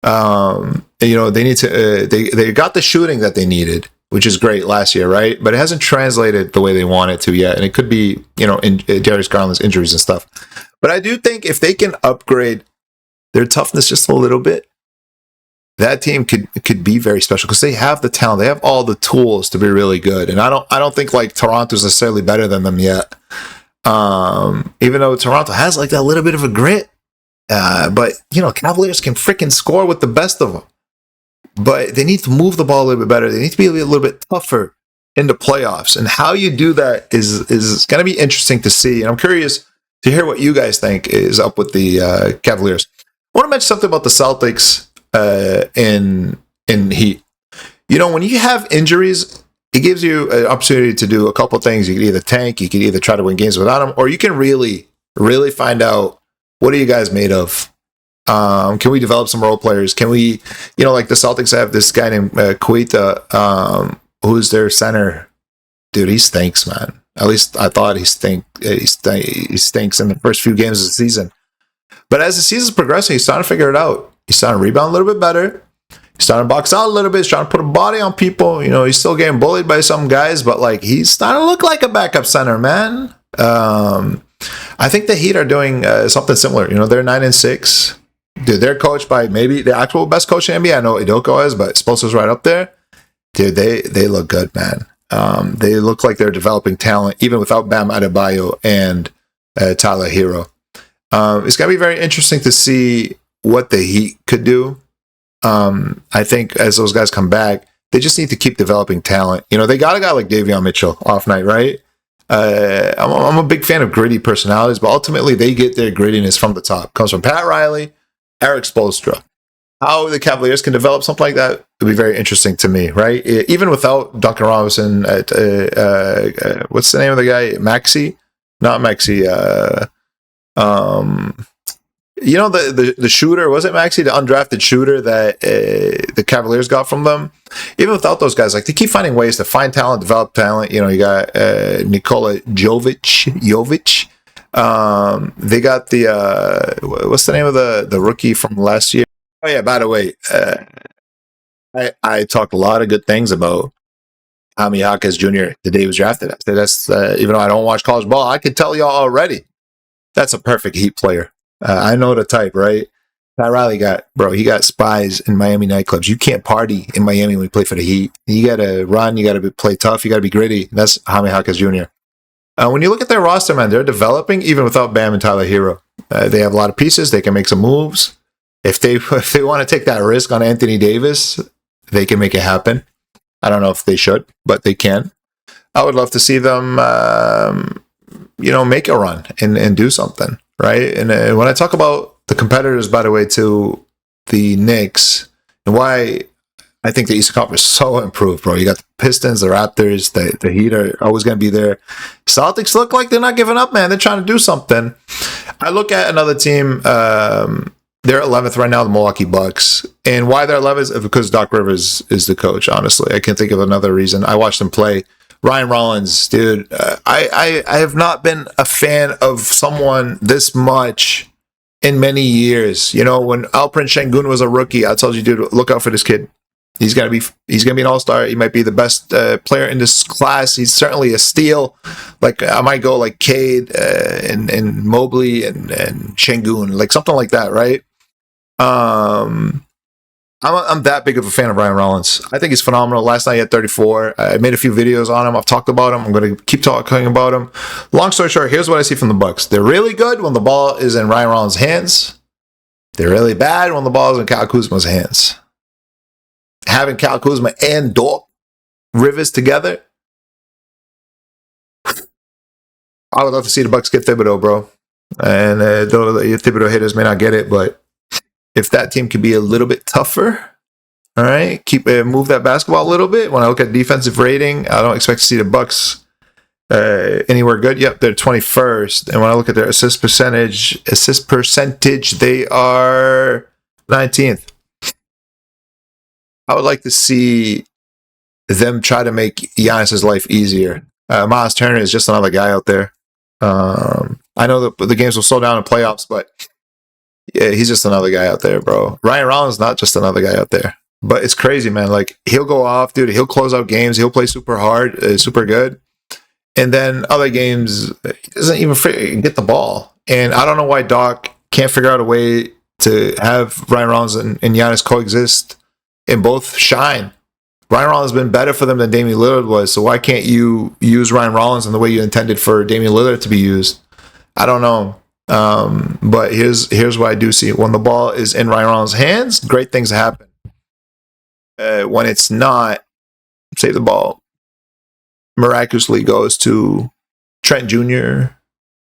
You know, they need to, they got the shooting that they needed, which is great last year, right? But it hasn't translated the way they want it to yet. And it could be, you know, in Darius Garland's injuries and stuff. But I do think if they can upgrade their toughness just a little bit, that team could be very special because they have the talent. They have all the tools to be really good. And I don't think like Toronto's necessarily better than them yet. Even though Toronto has like that little bit of a grit. But, you know, Cavaliers can freaking score with the best of them. But they need to move the ball a little bit better. They need to be a little bit tougher in the playoffs. And how you do that is going to be interesting to see. And I'm curious to hear what you guys think is up with the Cavaliers. I want to mention something about the Celtics in Heat. You know, when you have injuries, it gives you an opportunity to do a couple things. You can either tank, you can either try to win games without them, or you can really, really find out, what are you guys made of? Can we develop some role players? Can we, you know, like the Celtics have this guy named Kuita, who's their center. Dude, he stinks, man. At least I thought he stinks in the first few games of the season. But as the season's progressing, he's starting to figure it out. He's starting to rebound a little bit better. He's starting to box out a little bit. He's trying to put a body on people. You know, he's still getting bullied by some guys, but like he's starting to look like a backup center, man. I think the Heat are doing something similar. You know, they're 9-6. Dude, they're coached by maybe the actual best coach in the NBA. I know Udoka is, but Spoelstra's right up there. Dude, they look good, man. They look like they're developing talent, even without Bam Adebayo and Tyler Hero. It's going to be very interesting to see what the Heat could do. I think as those guys come back, they just need to keep developing talent. You know, they got a guy like Davion Mitchell off night, right? I'm a big fan of gritty personalities, but ultimately they get their grittiness from the top. Comes from Pat Riley, Eric Spoelstra. How the Cavaliers can develop something like that would be very interesting to me, right? Even without Duncan Robinson, what's the name of the guy? Maxey? Not Maxey. You know the shooter, was it Maxi, the undrafted shooter that the Cavaliers got from them? Even without those guys, like they keep finding ways to find talent, develop talent. You know, you got Nikola Jovic. They got the what's the name of the rookie from last year? Oh yeah, by the way, I talked a lot of good things about Jaime Jaquez Jr. the day he was drafted. I said that's even though I don't watch college ball, I could tell y'all already that's a perfect Heat player. I know the type, right? Pat Riley he got spies in Miami nightclubs. You can't party in Miami when you play for the Heat. You got to run, you got to play tough, you got to be gritty. That's Jaime Jaquez Jr. When you look at their roster, man, they're developing even without Bam and Tyler Hero. They have a lot of pieces. They can make some moves. If they want to take that risk on Anthony Davis, they can make it happen. I don't know if they should, but they can. I would love to see them, make a run and do something, right? And when I talk about the competitors, by the way, to the Knicks, and why I think the Eastern Conference is so improved, bro. You got the Pistons, the Raptors, the Heat are always going to be there. Celtics look like they're not giving up, man. They're trying to do something. I look at another team. They're 11th right now, the Milwaukee Bucks. And why they're 11th is because Doc Rivers is the coach, honestly. I can't think of another reason. I watched them play. Ryan Rollins, dude, I have not been a fan of someone this much in many years. You know, when Alperen Şengün was a rookie, I told you, dude, look out for this kid. He's gonna be an all-star. He might be the best player in this class. He's certainly a steal. Like I might go like Cade and Mobley and Şengün, like something like that, right? I'm that big of a fan of Ryan Rollins. I think he's phenomenal. Last night he had 34. I made a few videos on him. I've talked about him. I'm going to keep talking about him. Long story short, here's what I see from the Bucks. They're really good when the ball is in Ryan Rollins' hands. They're really bad when the ball is in Kyle Kuzma's hands. Having Kyle Kuzma and Doc Rivers together, I would love to see the Bucks get Thibodeau, bro. And though the Thibodeau haters may not get it, but if that team could be a little bit tougher, all right, move that basketball a little bit. When I look at defensive rating, I don't expect to see the Bucks anywhere good. Yep, they're 21st. And when I look at their assist percentage, they are 19th. I would like to see them try to make Giannis's life easier. Miles Turner is just another guy out there. I know that the games will slow down in playoffs, but yeah, he's just another guy out there, bro. Ryan Rollins is not just another guy out there. But it's crazy, man. Like, he'll go off, dude. He'll close out games. He'll play super hard, super good. And then other games, he doesn't even get the ball. And I don't know why Doc can't figure out a way to have Ryan Rollins and Giannis coexist and both shine. Ryan Rollins has been better for them than Damian Lillard was. So why can't you use Ryan Rollins in the way you intended for Damian Lillard to be used? I don't know. But here's what I do see. When the ball is in Ryan Rollins' hands, great things happen. When it's not, say the ball miraculously goes to Trent Jr.,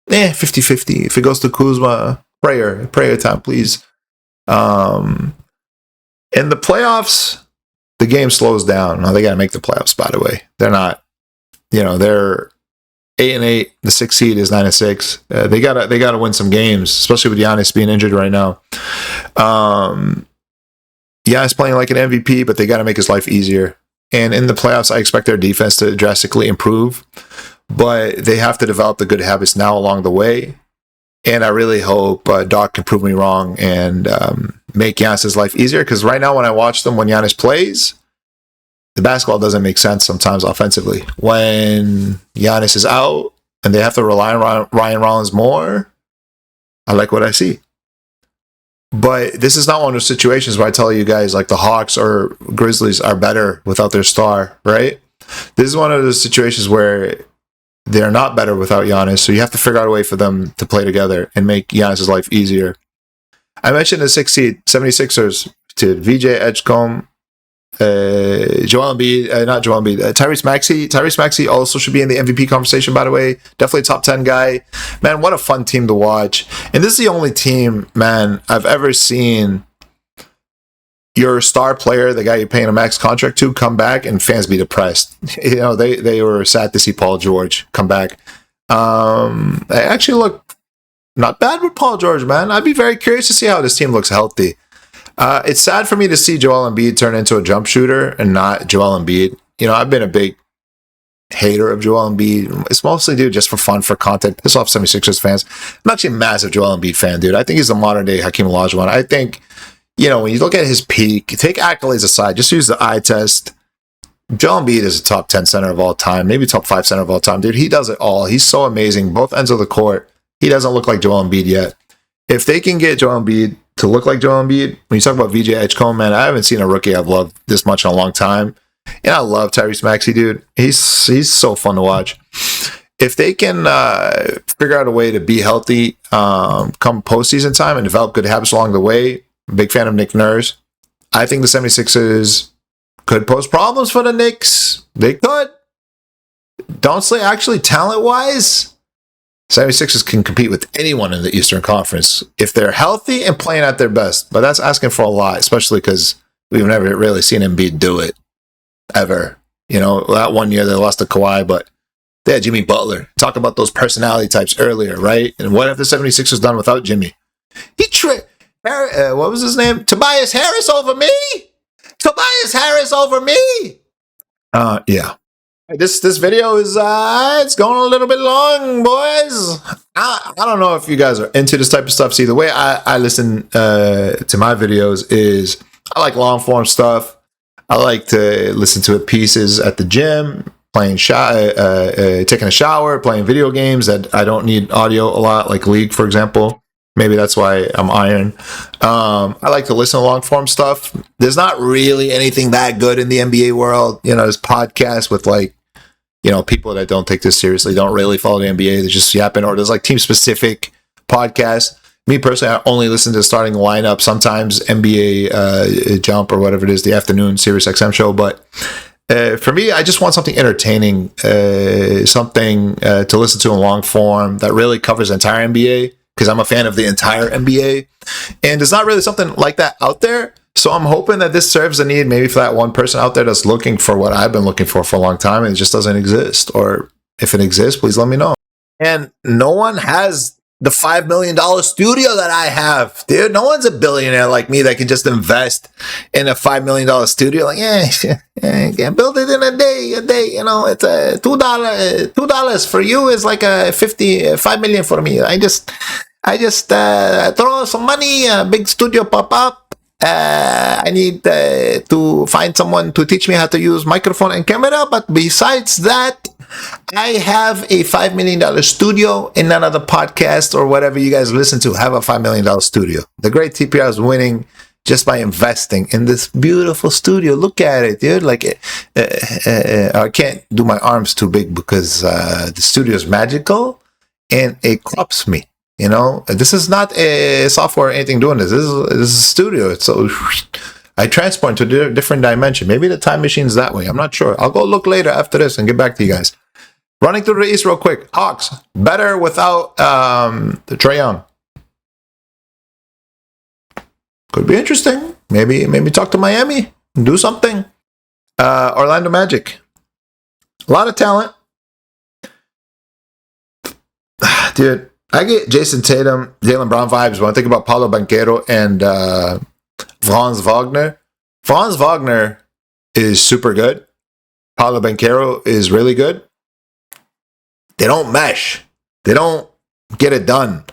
50-50. If it goes to Kuzma, prayer time, please. In the playoffs, the game slows down. Now, they got to make the playoffs, by the way. They're not, they're 8-8. The 6th seed is 9-6. They gotta win some games, especially with Giannis being injured right now. Giannis playing like an MVP, but they got to make his life easier. And in the playoffs, I expect their defense to drastically improve, but they have to develop the good habits now along the way. And I really hope Doc can prove me wrong and make Giannis' life easier. Because right now, when I watch them, when Giannis plays, the basketball doesn't make sense sometimes offensively. When Giannis is out and they have to rely on Ryan Rollins more, I like what I see. But this is not one of those situations where I tell you guys like the Hawks or Grizzlies are better without their star, right? This is one of those situations where they're not better without Giannis, so you have to figure out a way for them to play together and make Giannis' life easier. I mentioned the 6th seed, 76ers, to VJ Edgecombe, Joel Embiid, not Joel Embiid, Tyrese Maxey. Tyrese Maxey also should be in the MVP conversation, by the way. Definitely a top 10 guy. Man, what a fun team to watch. And this is the only team, man, I've ever seen your star player, the guy you're paying a max contract to, come back and fans be depressed. They were sad to see Paul George come back. I actually look not bad with Paul George, man. I'd be very curious to see how this team looks healthy. It's sad for me to see Joel Embiid turn into a jump shooter and not Joel Embiid. You know, I've been a big hater of Joel Embiid. It's mostly, dude, just for fun, for content. Piss off 76ers fans. I'm actually a massive Joel Embiid fan, dude. I think he's the modern day Hakeem Olajuwon. I think, you know, when you look at his peak, take accolades aside, just use the eye test. Joel Embiid is a top 10 center of all time, maybe top 5 center of all time. Dude, he does it all. He's so amazing. Both ends of the court. He doesn't look like Joel Embiid yet. If they can get Joel Embiid to look like Joel Embiid, when you talk about VJ Edgecombe, man, I haven't seen a rookie I've loved this much in a long time. And I love Tyrese Maxey, dude. He's so fun to watch. If they can figure out a way to be healthy come postseason time and develop good habits along the way, big fan of Nick Nurse. I think the 76ers could pose problems for the Knicks. They could. Don't say actually talent-wise, 76ers can compete with anyone in the Eastern Conference if they're healthy and playing at their best. But that's asking for a lot, especially because we've never really seen Embiid do it. Ever. You know, that one year they lost to Kawhi, but they had Jimmy Butler. Talk about those personality types earlier, right? And what have the 76ers done without Jimmy? He what was his name? Tobias Harris over me? Tobias Harris over me? Yeah. This video is it's going a little bit long, boys. I don't know if you guys are into this type of stuff. See, the way I listen to my videos is I like long form stuff. I like to listen to it pieces at the gym, taking a shower, playing video games that I don't need audio a lot, like League, for example. Maybe that's why I'm iron. I like to listen to long form stuff. There's not really anything that good in the NBA world. You know, there's podcasts with like, you know, people that don't take this seriously, don't really follow the NBA. They're just yapping, or there's like team specific podcasts. Me personally, I only listen to the starting lineup, sometimes NBA Jump or whatever it is, the afternoon Sirius XM show. But for me, I just want something entertaining, something to listen to in long form that really covers the entire NBA, because I'm a fan of the entire NBA. And there's not really something like that out there. So I'm hoping that this serves a need maybe for that one person out there that's looking for what I've been looking for a long time and it just doesn't exist. Or if it exists, please let me know. And no one has the $5 million studio that I have, dude. No one's a billionaire like me that can just invest in a $5 million studio. Like, yeah, build it in a day. You know, it's a $2 for you is like a $5 million for me. I just throw some money, a big studio pop up. I need to find someone to teach me how to use microphone and camera. But besides that, I have a $5 million studio, and none of the podcasts or whatever you guys listen to have a $5 million studio. The Great TPR is winning just by investing in this beautiful studio. Look at it, dude. Like, I can't do my arms too big because the studio is magical and it crops me. You know, this is not a software or anything doing this. This is a studio. It's so I transport to a different dimension. Maybe the time machine's that way. I'm not sure. I'll go look later after this and get back to you guys. Running through the East real quick. Hawks, better without the Trae Young. Could be interesting. Maybe talk to Miami and do something. Orlando Magic. A lot of talent. Dude, I get Jason Tatum, Jaylen Brown vibes when I think about Paulo Banchero and Franz Wagner. Franz Wagner is super good. Paulo Banchero is really good. They don't mesh. They don't get it done.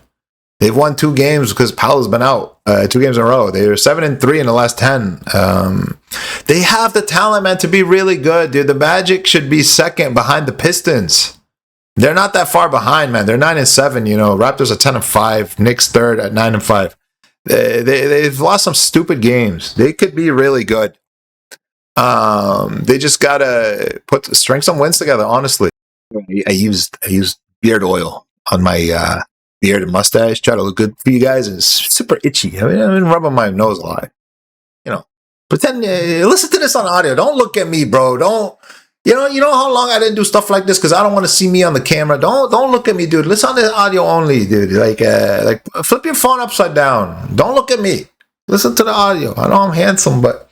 They've won 2 games because Paulo's been out 2 games in a row. They were 7-3 in the last 10. They have the talent, man, to be really good, dude. The Magic should be second behind the Pistons. They're not that far behind, man. They're 9-7. You know, Raptors are 10-5. Knicks third at 9-5. They've lost some stupid games. They could be really good. They just gotta string some wins together. Honestly, I used beard oil on my beard and mustache. Try to look good for you guys. And it's super itchy. I mean, I've been rubbing my nose a lot. You know, pretend. Listen to this on audio. Don't look at me, bro. Don't. You know how long I didn't do stuff like this because I don't want to see me on the camera. Don't look at me, dude. Listen to the audio only, dude. Like flip your phone upside down. Don't look at me. Listen to the audio. I know I'm handsome, but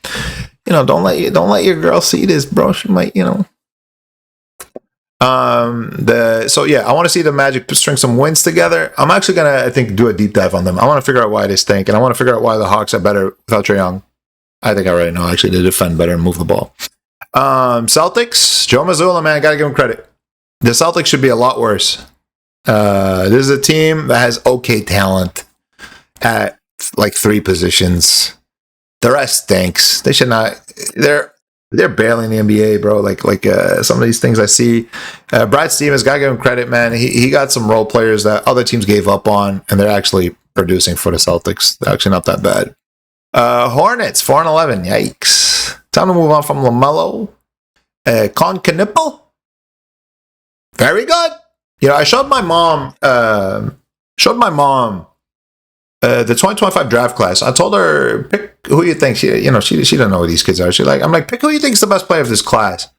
you know, don't let your girl see this, bro. She might, you know. I want to see the Magic string some wins together. I'm actually gonna, I think, do a deep dive on them. I want to figure out why they stink, and I want to figure out why the Hawks are better without Trae Young. I think I already know. Actually, they defend better and move the ball. Celtics, Joe Mazzulla, man, gotta give him credit. The Celtics should be a lot worse. This is a team that has okay talent at like 3 positions. The rest stinks. They should not. They're barely in the NBA, bro. Like some of these things I see. Brad Stevens, gotta give him credit, man. He got some role players that other teams gave up on, and they're actually producing for the Celtics. They're actually not that bad. Hornets, 4-11. Yikes. Time to move on from LaMelo. Con Knipple. Very good. You know, I showed my mom the 2025 draft class. I told her, pick who you think. She doesn't know who these kids are. I'm like, pick who you think is the best player of this class.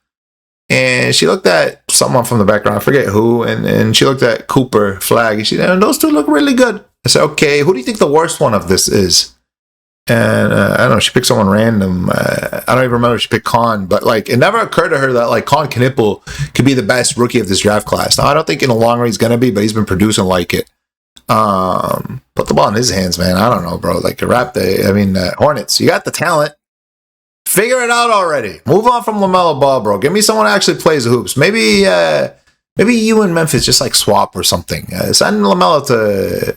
And she looked at someone from the background, I forget who, and she looked at Cooper Flag, and she said, those two look really good. I said, okay, who do you think the worst one of this is? And I don't know, she picked someone random. I don't even remember if she picked Con, but like it never occurred to her that like Con Knipple could be the best rookie of this draft class. Now I don't think in the long run he's gonna be, but he's been producing like it. Put the ball in his hands, man. I don't know, bro. Like Hornets, you got the talent. Figure it out already. Move on from LaMelo Ball, bro. Give me someone who actually plays the hoops. Maybe you and Memphis just like swap or something. Send LaMelo to.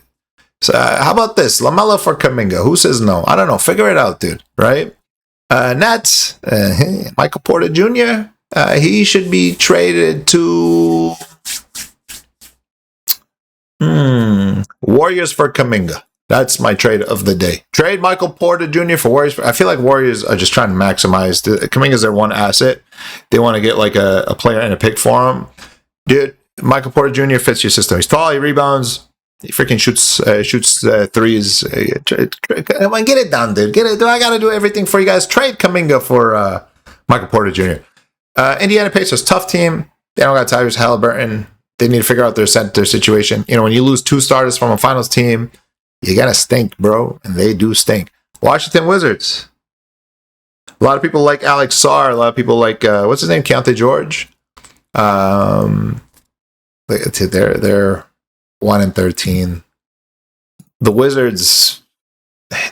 So how about this? LaMelo for Kuminga. Who says no? I don't know. Figure it out, dude. Right? Nets. Michael Porter Jr. He should be traded to Warriors for Kuminga. That's my trade of the day. Trade Michael Porter Jr. for Warriors. I feel like Warriors are just trying to maximize. Kuminga's their one asset. They want to get like a player and a pick for him. Dude, Michael Porter Jr. fits your system. He's tall. He rebounds. He freaking shoots threes. Come on, get it done, dude. Get it. Do I got to do everything for you guys? Trade Kuminga for Michael Porter Jr. Indiana Pacers, tough team. They don't got Tyrese Halliburton. They need to figure out their situation. You know, when you lose 2 starters from a finals team, you gotta stink, bro. And they do stink. Washington Wizards. A lot of people like Alex Sarr. A lot of people like, what's his name? Keontae George. They're 1-13. The Wizards,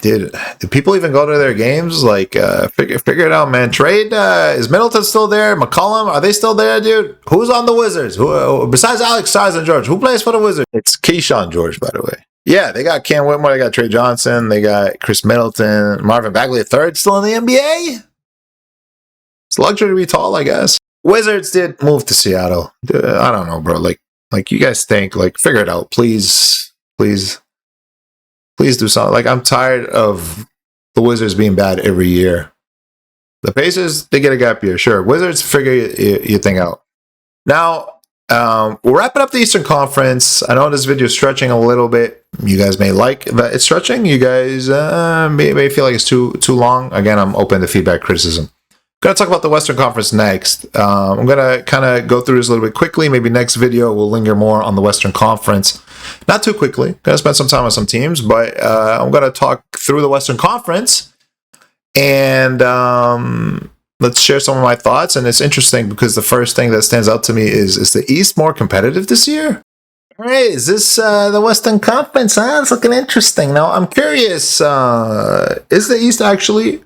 dude, do people even go to their games? Like, figure it out, man. Trade, is Middleton still there? McCollum, are they still there, dude? Who's on the Wizards? Who besides Alex Sarr and George? Who plays for the Wizards? It's Keyshawn George, by the way. Yeah, they got Cam Whitmore, they got Trey Johnson, they got Chris Middleton, Marvin Bagley III still in the NBA. It's a luxury to be tall, I guess. Wizards did move to Seattle. I don't know, bro. Like you guys think, like, figure it out, please do something. Like, I'm tired of the Wizards being bad every year. The Pacers, they get a gap year, sure. Wizards, figure your thing out. Now, we're wrapping up the Eastern Conference. I know this video is stretching a little bit. You guys may like that it's stretching. You guys may feel like it's too long. Again, I'm open to feedback, criticism. Going to talk about the Western Conference next. I'm going to kind of go through this a little bit quickly. Maybe next video we'll linger more on the Western Conference. Not too quickly. Going to spend some time on some teams, but I'm going to talk through the Western Conference and let's share some of my thoughts. And it's interesting because the first thing that stands out to me is the East more competitive this year? All right, is this the Western Conference? It's looking interesting. Now, I'm curious, is the East actually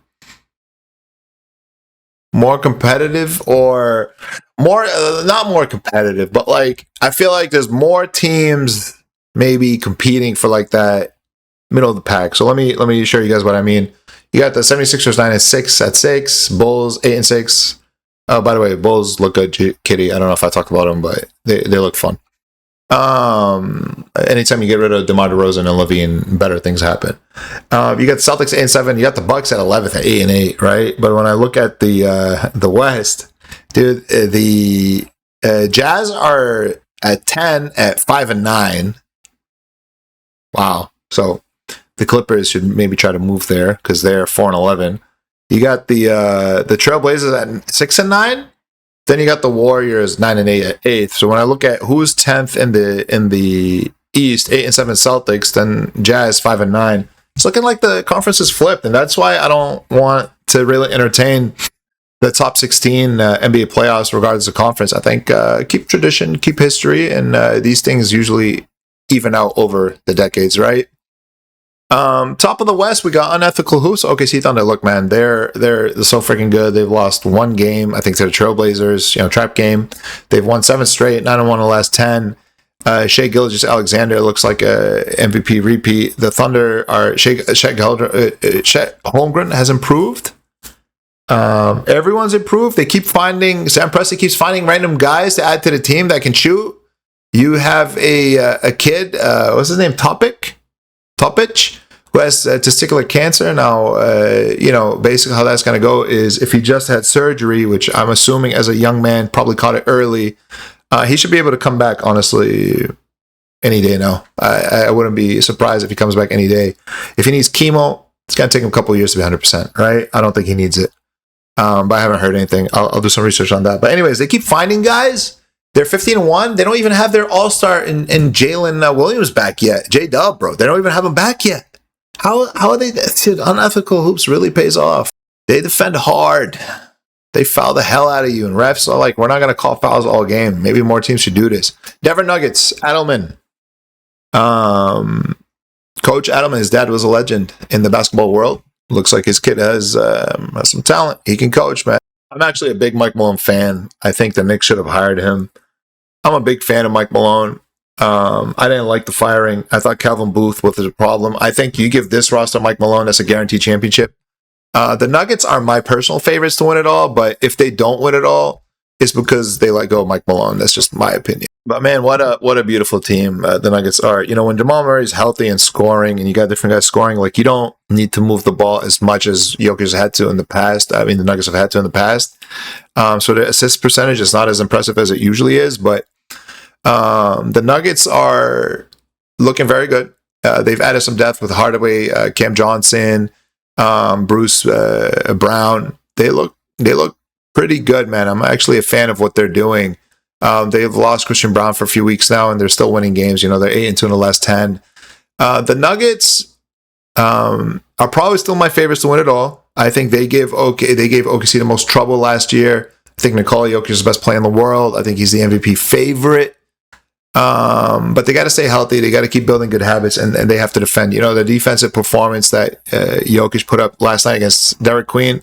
more competitive or more, not more competitive, but like, I feel like there's more teams maybe competing for like that middle of the pack. So let me show you guys what I mean. You got the 76ers 9-6 at 6, Bulls 8-6. Oh, by the way, Bulls look good, Kitty. I don't know if I talked about them, but they look fun. Anytime you get rid of DeMar DeRozan and Levine, better things happen. You got the Celtics 8-7. You got the Bucks at 11th at 8-8, right? But when I look at the West, dude, the Jazz are at 10 at 5-9. Wow. So the Clippers should maybe try to move there because they're 4-11. You got the Trailblazers at 6-9. Then you got the Warriors 9-8 at 8th. So when I look at who's 10th in the East, 8-7 Celtics, then Jazz 5-9. It's looking like the conference is flipped, and that's why I don't want to really entertain the top 16 NBA playoffs, regardless of conference. I think keep tradition, keep history, and these things usually even out over the decades, right? Top of the West, we got Unethical Hoops. OKC Thunder. Look, man, they're so freaking good. They've lost one game, I think, to the Trailblazers. Trap game. They've won 7 straight, 9-1 in the last 10. Shea Gilgeous-Alexander looks like a MVP repeat. The Thunder are Chet Holmgren has improved. Everyone's improved. They keep finding. Sam Presti keeps finding random guys to add to the team that can shoot. You have a kid. What's his name? Topic, who has testicular cancer. Now, basically how that's going to go is if he just had surgery, which I'm assuming as a young man probably caught it early. He should be able to come back, honestly, any day now. I wouldn't be surprised if he comes back any day. If he needs chemo, it's going to take him a couple of years to be 100%, right? I don't think he needs it. But I haven't heard anything. I'll do some research on that. But anyways, they keep finding guys. They're 15-1. They don't even have their all-star in Jalen Williams back yet. J-Dub, bro. They don't even have him back yet. How are they? Dude, Unethical Hoops really pays off. They defend hard. They foul the hell out of you. And refs are like, we're not going to call fouls all game. Maybe more teams should do this. Denver Nuggets, Adelman. Coach Adelman, his dad was a legend in the basketball world. Looks like his kid has some talent. He can coach, man. I'm actually a big Mike Malone fan. I think the Knicks should have hired him. I'm a big fan of Mike Malone. I didn't like the firing. I thought Calvin Booth was a problem. I think you give this roster Mike Malone, that's a guaranteed championship. The Nuggets are my personal favorites to win it all, but if they don't win it all, it's because they let go of Mike Malone. That's just my opinion. But man, what a beautiful team the Nuggets are. When Jamal Murray is healthy and scoring, and you got different guys scoring, like you don't need to move the ball as much as Jokic had to in the past. I mean, the Nuggets have had to in the past. So the assist percentage is not as impressive as it usually is, but the Nuggets are looking very good. They've added some depth with Hardaway, Cam Johnson, Bruce Brown. They look pretty good, man. I'm actually a fan of what they're doing. They've lost Christian Brown for a few weeks now, and they're still winning games. They're 8-2 in the last 10. The Nuggets are probably still my favorites to win it all. I think they gave OKC the most trouble last year. I think Nikola Jokic is the best player in the world. I think he's the MVP favorite. But they got to stay healthy. They got to keep building good habits, and they have to defend. The defensive performance that Jokic put up last night against Derek Queen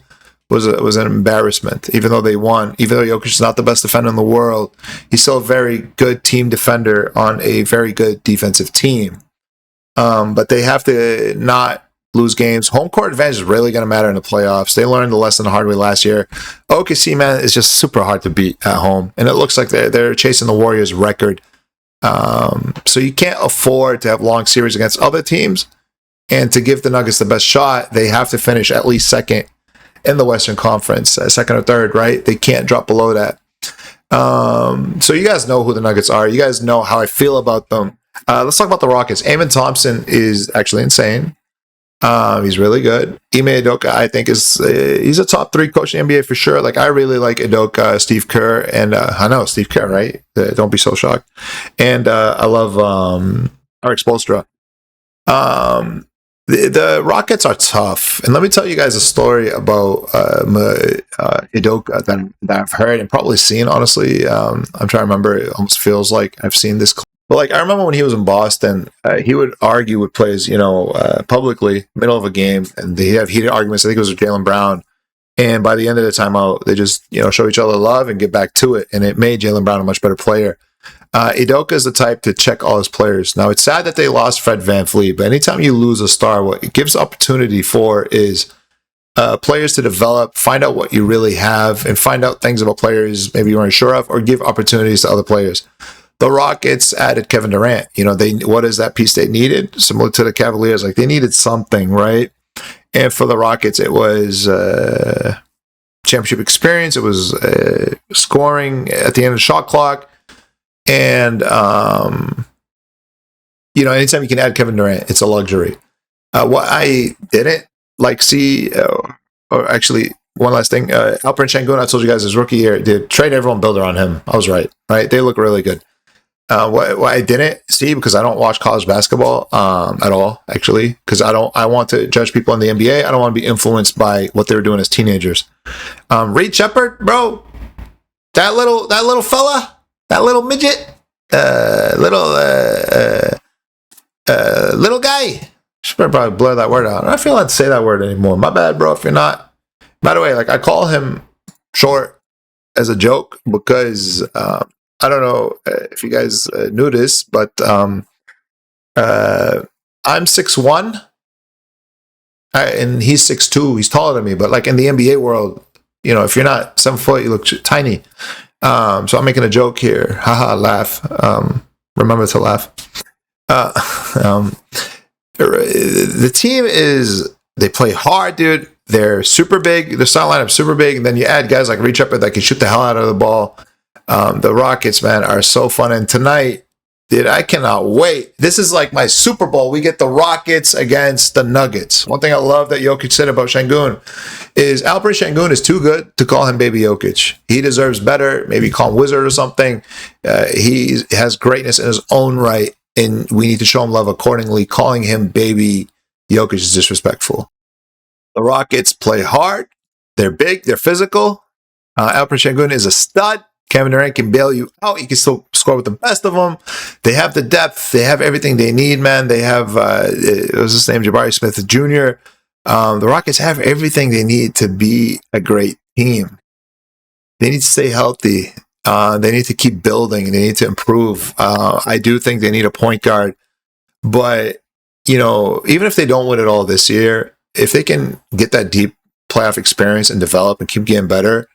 was an embarrassment. Even though they won, even though Jokic is not the best defender in the world, he's still a very good team defender on a very good defensive team. But they have to not lose games. Home court advantage is really going to matter in the playoffs. They learned the lesson the hard way last year. OKC, man, is just super hard to beat at home, and it looks like they're chasing the Warriors' record. So you can't afford to have long series against other teams, and to give the Nuggets the best shot, they have to finish at least second in the Western Conference, second or third, right? They can't drop below that. So you guys know who the Nuggets are. You guys know how I feel about them. Let's talk about the Rockets. Amen Thompson is actually insane. He's really good. Ime Udoka, I think, he's a top 3 coach in the NBA for sure. Like, I really like Udoka, Steve Kerr, and I know Steve Kerr, right? Don't be so shocked. And I love Eric Spoelstra. The Rockets are tough, and let me tell you guys a story about Udoka that I've heard and probably seen. Honestly, I'm trying to remember. It almost feels like I've seen this. But like, I remember when he was in Boston, he would argue with players, publicly, middle of a game, and they have heated arguments. I think it was with Jaylen Brown, and by the end of the timeout, they just show each other love and get back to it, and it made Jaylen Brown a much better player. Udoka is the type to check all his players. Now, it's sad that they lost Fred VanVleet, but anytime you lose a star, what it gives opportunity for is players to develop, find out what you really have, and find out things about players maybe you weren't sure of, or give opportunities to other players. The Rockets added Kevin Durant. What is that piece they needed? Similar to the Cavaliers, like they needed something, right? And for the Rockets, it was championship experience. It was scoring at the end of the shot clock. And, anytime you can add Kevin Durant, it's a luxury. What I didn't see, or actually, one last thing, Alperen Sengun, I told you guys his rookie year, did trade everyone, build around him. I was right? They look really good. What I didn't see, because I don't watch college basketball at all, actually, because I want to judge people in the NBA. I don't want to be influenced by what they were doing as teenagers. Reed Shepherd, bro, that little fella, that little midget, little guy. Should probably blur that word out. I don't feel like to say that word anymore. My bad, bro. If you're not. By the way, like, I call him short as a joke because I don't know if you guys knew this, but I'm 6'1", and he's 6'2". He's taller than me, but like in the NBA world, you know, if you're not 7 foot, you look tiny. So I'm making a joke here. Haha, laugh. Remember to laugh. The team they play hard, dude. They're super big. Their style lineup super big. And then you add guys like Reed Shepherd that can shoot the hell out of the ball. The Rockets, man, are so fun. And tonight, dude, I cannot wait. This is like my Super Bowl. We get the Rockets against the Nuggets. One thing I love that Jokic said about Şengün is Alperen Şengün is too good to call him Baby Jokic. He deserves better. Maybe call him Wizard or something. He has greatness in his own right, and we need to show him love accordingly. Calling him Baby Jokic is disrespectful. The Rockets play hard. They're big. They're physical. Alperen Şengün is a stud. Kevin Durant can bail you out. He can still score with the best of them. They have the depth. They have everything they need, man. They have, what was his name, Jabari Smith Jr. The Rockets have everything they need to be a great team. They need to stay healthy. They need to keep building. They need to improve. I do think they need a point guard. But, you know, even if they don't win it all this year, if they can get that deep playoff experience and develop and keep getting better,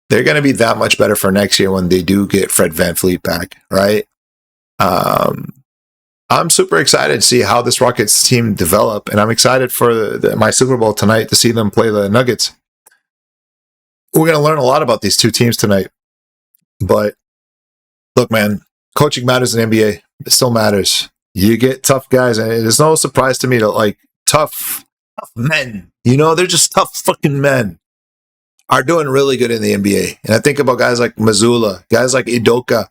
they're going to be that much better for next year when they do get Fred VanVleet back, right? I'm super excited to see how this Rockets team develop, and I'm excited for my Super Bowl tonight to see them play the Nuggets. We're going to learn a lot about these two teams tonight. But look, man, coaching matters in the NBA. It still matters. You get tough guys, and it's no surprise to me that, like, tough men, you know, they're just tough fucking men, are doing really good in the NBA. And I think about guys like Mazzulla, guys like Udoka,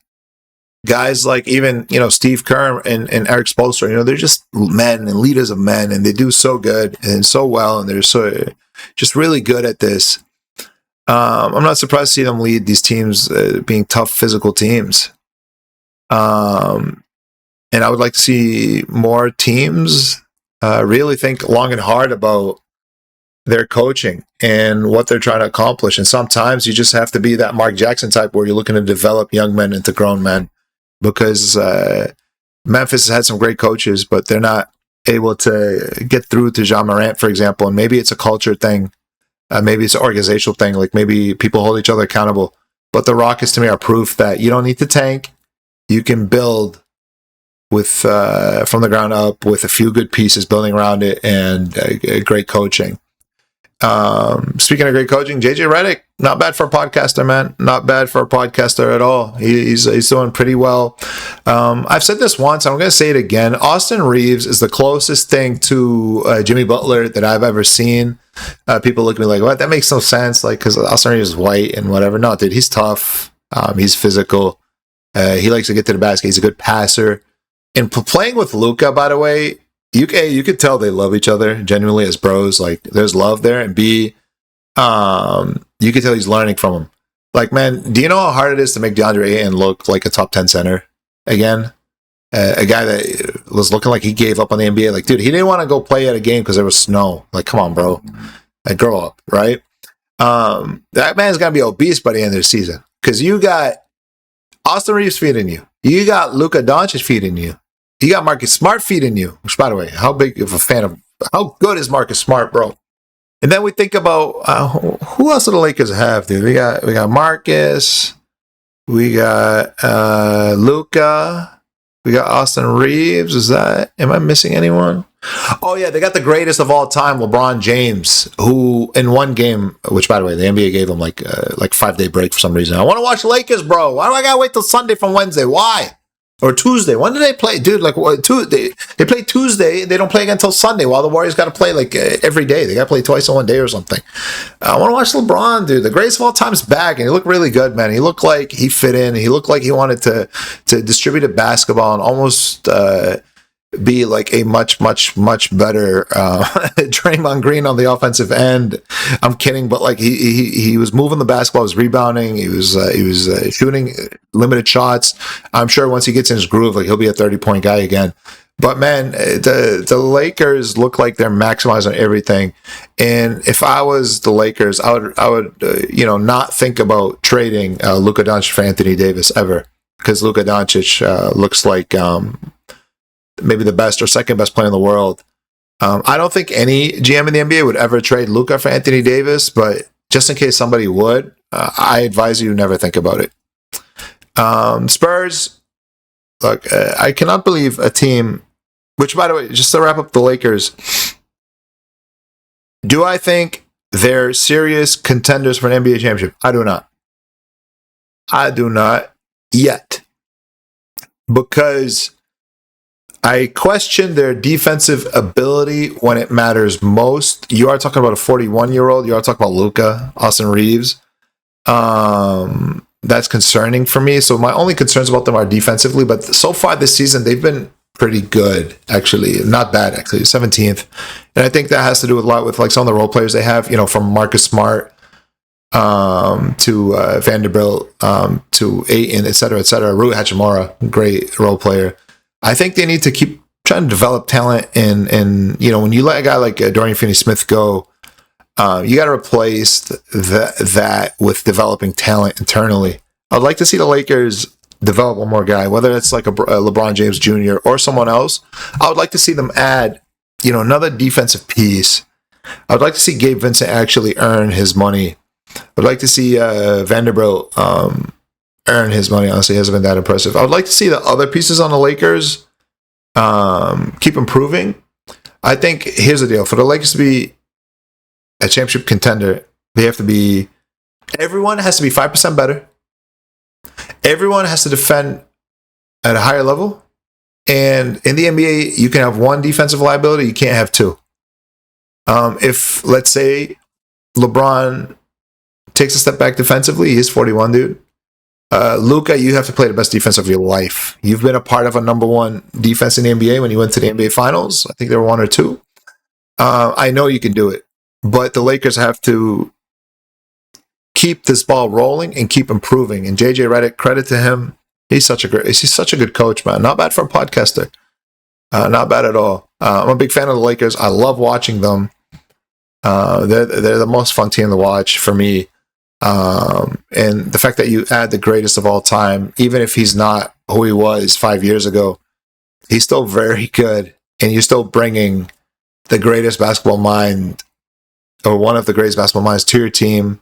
guys like even, you know, Steve Kerr and Eric Spoelstra. You know, they're just men and leaders of men, and they do so good and so well, and they're so just really good at this. I'm not surprised to see them lead these teams being tough physical teams. And I would like to see more teams really think long and hard about their coaching and what they're trying to accomplish. And sometimes you just have to be that Mark Jackson type where you're looking to develop young men into grown men, because Memphis has had some great coaches, but they're not able to get through to Ja Morant, for example. And maybe it's a culture thing. Maybe it's an organizational thing. Like, maybe people hold each other accountable. But the Rockets, to me, are proof that you don't need to tank. You can build with from the ground up with a few good pieces building around it, and great coaching. Speaking of great coaching, JJ Redick, not bad for a podcaster, man. Not bad for a podcaster at all. He's doing pretty well. I've said this once, I'm going to say it again. Austin Reeves is the closest thing to Jimmy Butler that I've ever seen. People look at me like, what? That makes no sense. Like, because Austin Reeves is white and whatever. No, dude, he's tough. He's physical. He likes to get to the basket. He's a good passer. And playing with Luka, by the way, you could tell they love each other genuinely as bros. Like, there's love there. And B, you could tell he's learning from him. Like, man, do you know how hard it is to make DeAndre Ayton look like a top 10 center again? A guy that was looking like he gave up on the NBA. Like, dude, he didn't want to go play at a game because there was snow. Like, come on, bro. Like, grow up, right? That man's going to be obese by the end of the season, because you got Austin Reeves feeding you. You got Luka Doncic feeding you. You got Marcus Smart feeding you, which, by the way, how big of a fan of, how good is Marcus Smart, bro? And then we think about who else do the Lakers have, dude? We got Marcus, we got Luka, we got Austin Reeves. Am I missing anyone? Oh yeah, they got the greatest of all time, LeBron James, who in one game, which, by the way, the NBA gave him like 5-day break for some reason. I want to watch the Lakers, bro. Why do I gotta wait till Sunday from Wednesday? Why? or Tuesday. When do they play, dude? Like what? They play Tuesday. They don't play again until Sunday. While the Warriors got to play like every day. They got to play twice in one day or something. I want to watch LeBron, dude. The greatest of all time's back, and he looked really good, man. He looked like he fit in. He looked like he wanted to distribute a basketball and almost be like a much better Draymond Green on the offensive end. I'm kidding, but like he was moving the basketball, was rebounding, he was shooting limited shots. I'm sure once he gets in his groove, like he'll be a 30-point guy again. But man, the Lakers look like they're maximizing everything. And if I was the Lakers, I would not think about trading Luka Doncic for Anthony Davis ever, because Luka Doncic looks like maybe the best or second best player in the world. I don't think any GM in the NBA would ever trade Luka for Anthony Davis, but just in case somebody would, I advise you never think about it. Spurs, look, I cannot believe a team, which by the way, just to wrap up the Lakers, do I think they're serious contenders for an NBA championship? I do not. I do not yet. Because I question their defensive ability when it matters most. You are talking about a 41-year-old. You are talking about Luka, Austin Reeves. That's concerning for me. So my only concerns about them are defensively. But so far this season, they've been pretty good, actually. Not bad, actually. 17th. And I think that has to do with a lot with like some of the role players they have, from Marcus Smart to Vanderbilt to Ayton, et cetera, et cetera. Rui Hachimura, great role player. I think they need to keep trying to develop talent, and when you let a guy like Dorian Finney-Smith go, you got to replace that with developing talent internally. I'd like to see the Lakers develop one more guy, whether it's like a LeBron James Jr. or someone else. I would like to see them add, another defensive piece. I would like to see Gabe Vincent actually earn his money. I'd like to see Vanderbilt earn his money. Honestly, he hasn't been that impressive. I would like to see the other pieces on the Lakers keep improving. I think here's the deal: for the Lakers to be a championship contender, everyone has to be 5% better. Everyone has to defend at a higher level. And in the NBA, you can have one defensive liability, you can't have two. If, let's say, LeBron takes a step back defensively, he's 41, dude. Luka, you have to play the best defense of your life. You've been a part of a number one defense in the NBA when you went to the NBA Finals. I think there were one or two. I know you can do it, but the Lakers have to keep this ball rolling and keep improving. And JJ Redick, credit to him. He's such a good coach, man. Not bad for a podcaster. Not bad at all. I'm a big fan of the Lakers. I love watching them. They're the most fun team to watch for me. And the fact that you add the greatest of all time, even if he's not who he was 5 years ago, he's still very good. And you're still bringing the greatest basketball mind, or one of the greatest basketball minds, to your team.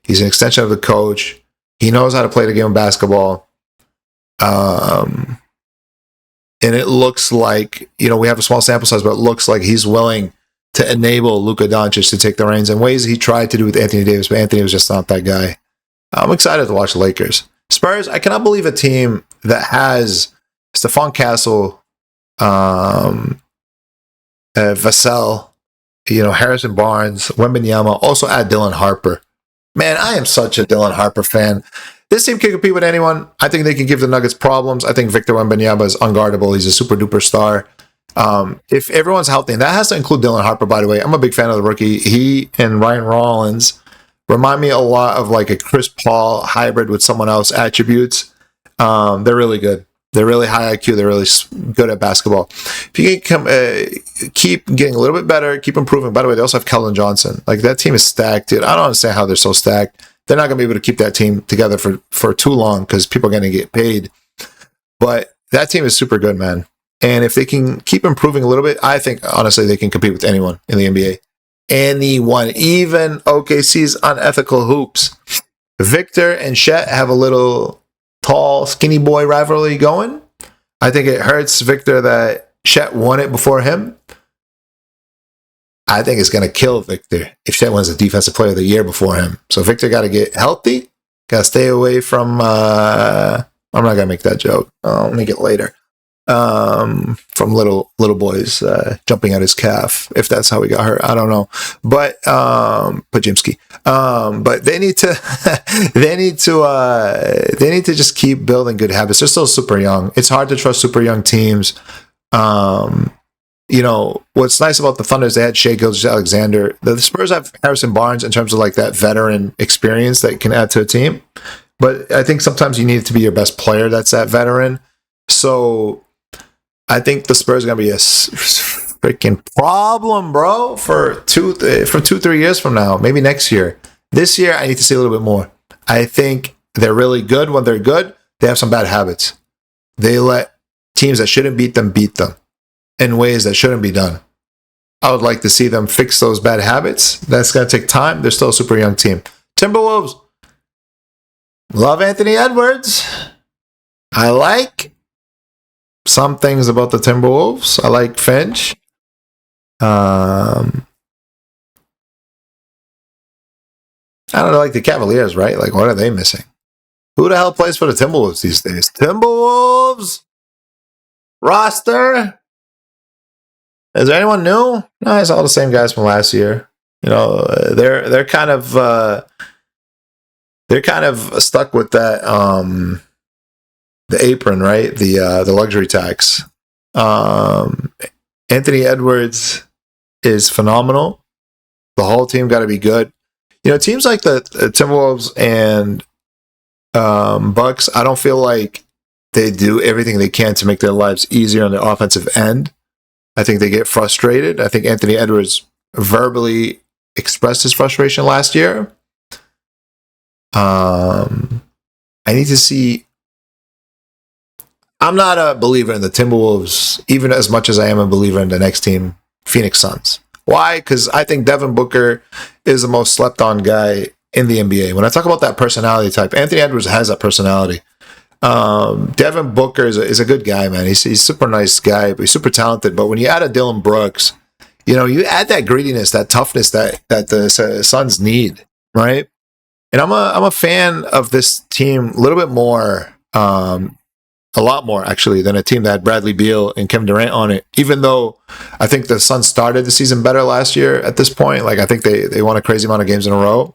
He's an extension of the coach. He knows how to play the game of basketball. And it looks like, we have a small sample size, but it looks like he's willing to enable Luka Doncic to take the reins in ways he tried to do with Anthony Davis, but Anthony was just not that guy. I'm excited to watch the Lakers. Spurs, I cannot believe a team that has Stephon Castle, Vassell, Harrison Barnes, Wembanyama, also add Dylan Harper. Man, I am such a Dylan Harper fan. This team can compete with anyone. I think they can give the Nuggets problems. I think Victor Wembanyama is unguardable. He's a super duper star. If everyone's healthy, and that has to include Dylan Harper, by the way. I'm a big fan of the rookie. He and Ryan Rollins remind me a lot of like a Chris Paul hybrid with someone else attributes. They're really good. They're really high IQ. They're really good at basketball. If you can keep getting a little bit better, keep improving. By the way, they also have Keldon Johnson. Like, that team is stacked, dude. I don't understand how they're so stacked. They're not going to be able to keep that team together for too long because people are going to get paid. But that team is super good, man. And if they can keep improving a little bit, I think, honestly, they can compete with anyone in the NBA. Anyone. Even OKC's unethical hoops. Victor and Chet have a little tall, skinny boy rivalry going. I think it hurts Victor that Chet won it before him. I think it's going to kill Victor if Chet wins the Defensive Player of the Year before him. So Victor got to get healthy, got to stay away from I'm not gonna make that joke. I'll make it later. From little boys jumping at his calf, if that's how he got hurt. I don't know, but Pajimski. But they need to they need to just keep building good habits. They're still super young. It's hard to trust super young teams. You know, what's nice about the Thunder is they had Shai Gilgeous-Alexander. The Spurs have Harrison Barnes in terms of like that veteran experience that can add to a team. But I think sometimes you need it to be your best player that's that veteran. So I think the Spurs are going to be a freaking problem, bro, for 2-3 years from now, maybe next year. This year, I need to see a little bit more. I think they're really good. When they're good, they have some bad habits. They let teams that shouldn't beat them in ways that shouldn't be done. I would like to see them fix those bad habits. That's going to take time. They're still a super young team. Timberwolves. Love Anthony Edwards. I like some things about the Timberwolves. I like Finch. I don't know, like the Cavaliers, right? Like, what are they missing? Who the hell plays for the Timberwolves these days? Timberwolves roster. Is there anyone new? No, it's all the same guys from last year. You know, they're kind of stuck with that the apron, right? The luxury tax. Anthony Edwards is phenomenal. The whole team got to be good. You know, teams like the Timberwolves and Bucks, I don't feel like they do everything they can to make their lives easier on the offensive end. I think they get frustrated. I think Anthony Edwards verbally expressed his frustration last year. I need to see. I'm not a believer in the Timberwolves, even as much as I am a believer in the next team, Phoenix Suns. Why? Because I think Devin Booker is the most slept-on guy in the NBA. When I talk about that personality type, Anthony Edwards has that personality. Devin Booker is a good guy, man. He's a super nice guy, but he's super talented. But when you add a Dylan Brooks, you know, you add that grittiness, that toughness that the Suns need, right? And I'm a fan of this team a little bit more, a lot more actually, than a team that had Bradley Beal and Kevin Durant on it. Even though I think the Suns started the season better last year at this point, like I think they won a crazy amount of games in a row,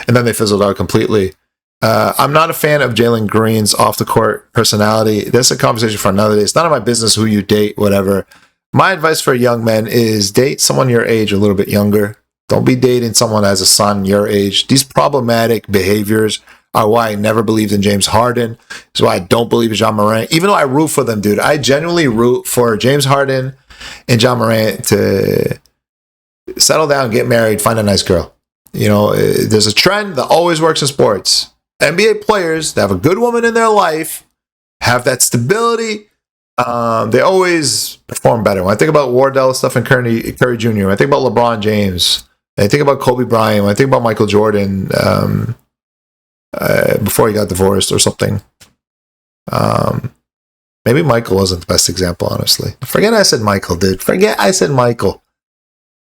and then they fizzled out completely. I'm not a fan of Jalen Green's off the court personality. That's a conversation for another day. It's none of my business who you date, whatever. My advice for young men is date someone your age, a little bit younger. Don't be dating someone as a son your age. These problematic behaviors are why I never believed in James Harden. It's why I don't believe in John Morant. Even though I root for them, dude. I genuinely root for James Harden and John Morant to settle down, get married, find a nice girl. You know, there's a trend that always works in sports. NBA players that have a good woman in their life have that stability. They always perform better. When I think about Wardell stuff and Curry Jr., when I think about LeBron James, when I think about Kobe Bryant, when I think about Michael Jordan before he got divorced or something. Maybe Michael wasn't the best example, honestly. Forget I said Michael, dude. Forget I said Michael.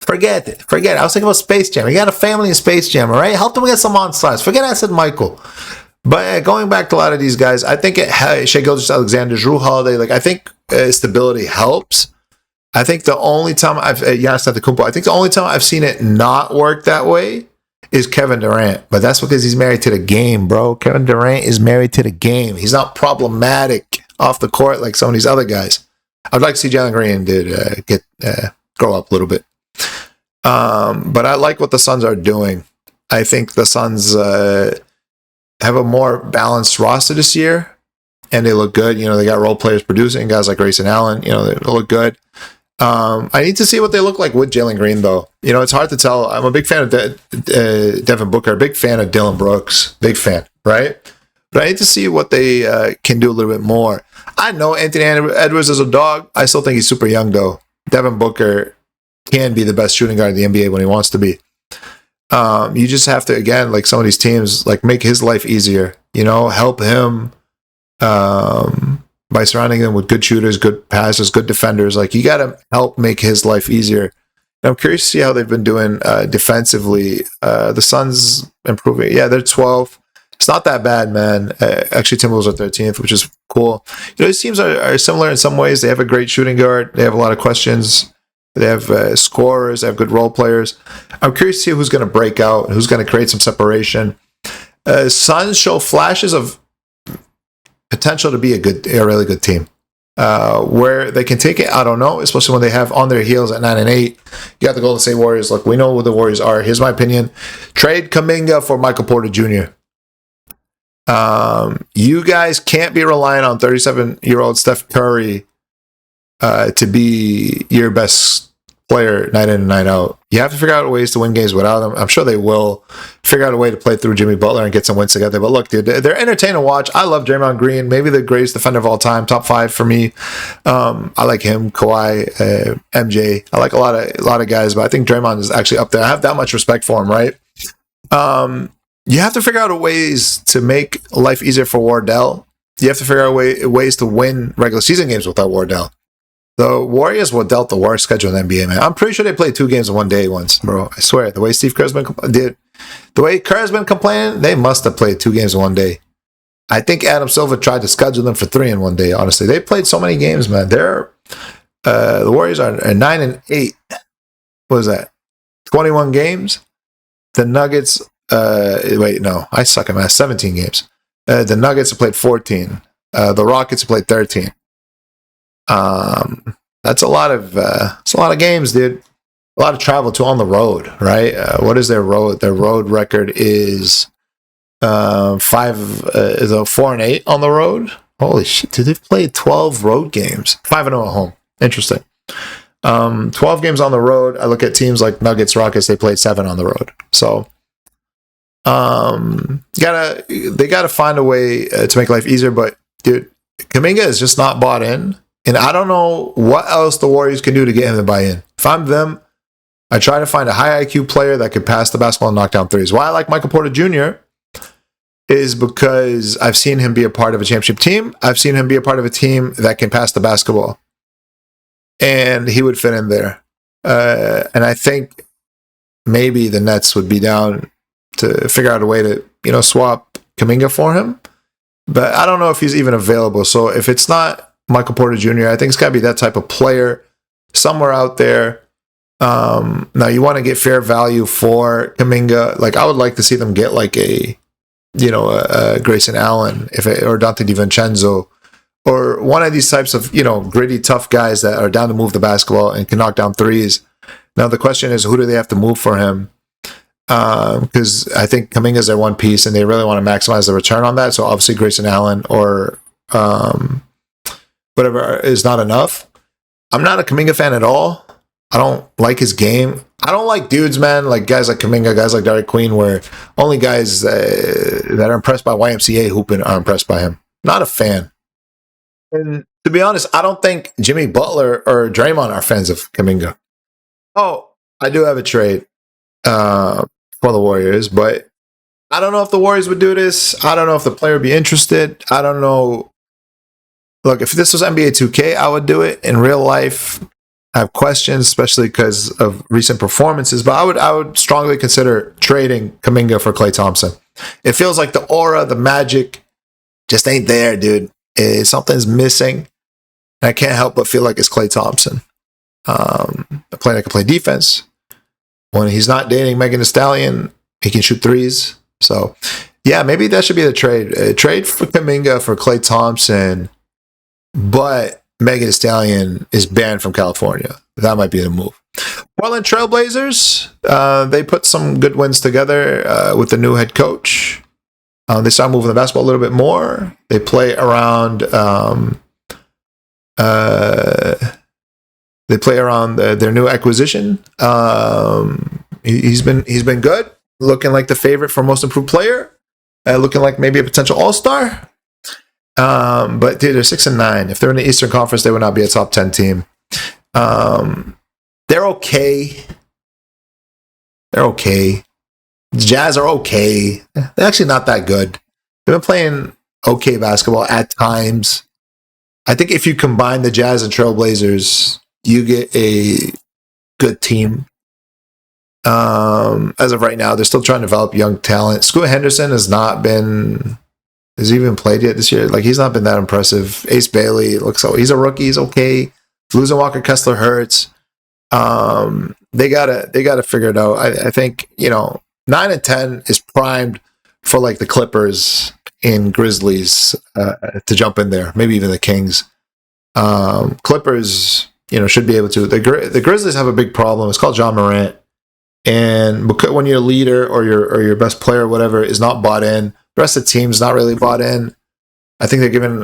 Forget it. Forget it. I was thinking about Space Jam. You got a family in Space Jam, all right? Help them get some on-sides. Forget I said Michael. But going back to a lot of these guys, I think Shai Gilgeous-Alexander, Jrue Holiday, like I think stability helps. I think the only time I think the only time I've seen it not work that way is Kevin Durant. But that's because he's married to the game, bro. Kevin Durant is married to the game. He's not problematic off the court like some of these other guys. I'd like to see Jalen Green grow up a little bit. But I like what the Suns are doing. I think the Suns have a more balanced roster this year, and they look good. You know, they got role players producing, guys like Grayson Allen. You know, they look good. I need to see what they look like with Jalen Green, though. You know, it's hard to tell. I'm a big fan of Devin Booker, a big fan of Dylan Brooks, big fan, right? But I need to see what they can do a little bit more. I know Anthony Edwards is a dog. I still think he's super young, though. Devin Booker can be the best shooting guard in the NBA when he wants to be. You just have to, again, like some of these teams, like make his life easier, you know, help him by surrounding him with good shooters, good passers, good defenders. Like you got to help make his life easier. And I'm curious to see how they've been doing defensively. The Suns improving. Yeah, they're 12th. It's not that bad, man. Actually, Timberwolves are 13th, which is cool. These teams are similar in some ways. They have a great shooting guard. They have a lot of questions. They have scorers. They have good role players. I'm curious to see who's going to break out, who's going to create some separation. Suns show flashes of potential to be a really good team. Where they can take it, I don't know, especially when they have on their heels at 9 and 8. You got the Golden State Warriors. Look, we know who the Warriors are. Here's my opinion. Trade Kuminga for Michael Porter Jr. You guys can't be relying on 37-year-old Steph Curry to be your best player night in and night out. You have to figure out ways to win games without them. I'm sure they will figure out a way to play through Jimmy Butler and get some wins together. But look, dude, they're entertaining to watch. I love Draymond Green, maybe the greatest defender of all time, top 5 for me. I like him, Kawhi, MJ. I like a lot of guys, but I think Draymond is actually up there. I have that much respect for him, right? You have to figure out ways to make life easier for Wardell. You have to figure out ways to win regular season games without Wardell. The Warriors were dealt the worst schedule in the NBA, man. I'm pretty sure they played 2 games in one day once, bro. I swear. The way Steve Kerr's been complaining, they must have played 2 games in one day. I think Adam Silver tried to schedule them for 3 in one day, honestly. They played so many games, man. The Warriors are 9 and 8. What was that? 21 games. The Nuggets, I suck at math. 17 games. The Nuggets have played 14. The Rockets have played 13. That's a lot of games, dude. A lot of travel to on the road, right? What is their road? Their road record is 4 and 8 on the road. Holy shit, dude! They've played 12 road games, 5-0 at home. Interesting. 12 games on the road. I look at teams like Nuggets, Rockets. They played 7 on the road. So, they gotta find a way to make life easier. But dude, Kuminga is just not bought in. And I don't know what else the Warriors can do to get him to buy in. If I'm them, I try to find a high IQ player that could pass the basketball and knock down threes. Why I like Michael Porter Jr. is because I've seen him be a part of a championship team. I've seen him be a part of a team that can pass the basketball. And he would fit in there. And I think maybe the Nets would be down to figure out a way to, swap Kuminga for him. But I don't know if he's even available. So if it's not Michael Porter Jr., I think it's got to be that type of player somewhere out there. Now, you want to get fair value for Kuminga. Like, I would like to see them get like a Grayson Allen or Dante DiVincenzo or one of these types of, gritty, tough guys that are down to move the basketball and can knock down threes. Now, the question is, who do they have to move for him? Because I think Kuminga's their one piece and they really want to maximize the return on that. So obviously Grayson Allen or whatever is not enough. I'm not a Kuminga fan at all. I don't like his game. I don't like dudes, man, like guys like Kuminga, guys like Derek Queen, where only guys that are impressed by YMCA hooping are impressed by him. Not a fan. And to be honest, I don't think Jimmy Butler or Draymond are fans of Kuminga. Oh, I do have a trade for the Warriors, but I don't know if the Warriors would do this. I don't know if the player would be interested. I don't know. Look, if this was NBA 2K, I would do it. In real life, I have questions, especially because of recent performances. But I would strongly consider trading Kuminga for Klay Thompson. It feels like the aura, the magic, just ain't there, dude. Something's missing. And I can't help but feel like it's Klay Thompson. A player that can play defense. When he's not dating Megan Thee Stallion, he can shoot threes. So, yeah, maybe that should be the trade. Trade for Kuminga for Klay Thompson. But Megan Thee Stallion is banned from California. That might be the move. Portland Trailblazers, they put some good wins together with the new head coach. They start moving the basketball a little bit more. They play around. They play around their new acquisition. He's been good, looking like the favorite for most improved player, looking like maybe a potential all-star. But dude, they're 6-9. If they're in the Eastern Conference, they would not be a top 10 team. They're okay. They're okay. The Jazz are okay. They're actually not that good. They've been playing okay basketball at times. I think if you combine the Jazz and Trailblazers, you get a good team. As of right now, they're still trying to develop young talent. Scoot Henderson has not been. Has he even played yet this year? Like, he's not been that impressive. Ace Bailey looks like he's a rookie. He's okay. Losing Walker Kessler hurts. They gotta figure it out. I think 9 and 10 is primed for like the Clippers and Grizzlies to jump in there. Maybe even the Kings. Clippers, should be able to. The Grizzlies have a big problem. It's called John Morant, and because when your leader or your best player or whatever is not bought in, the rest of the team's not really bought in. I think they're giving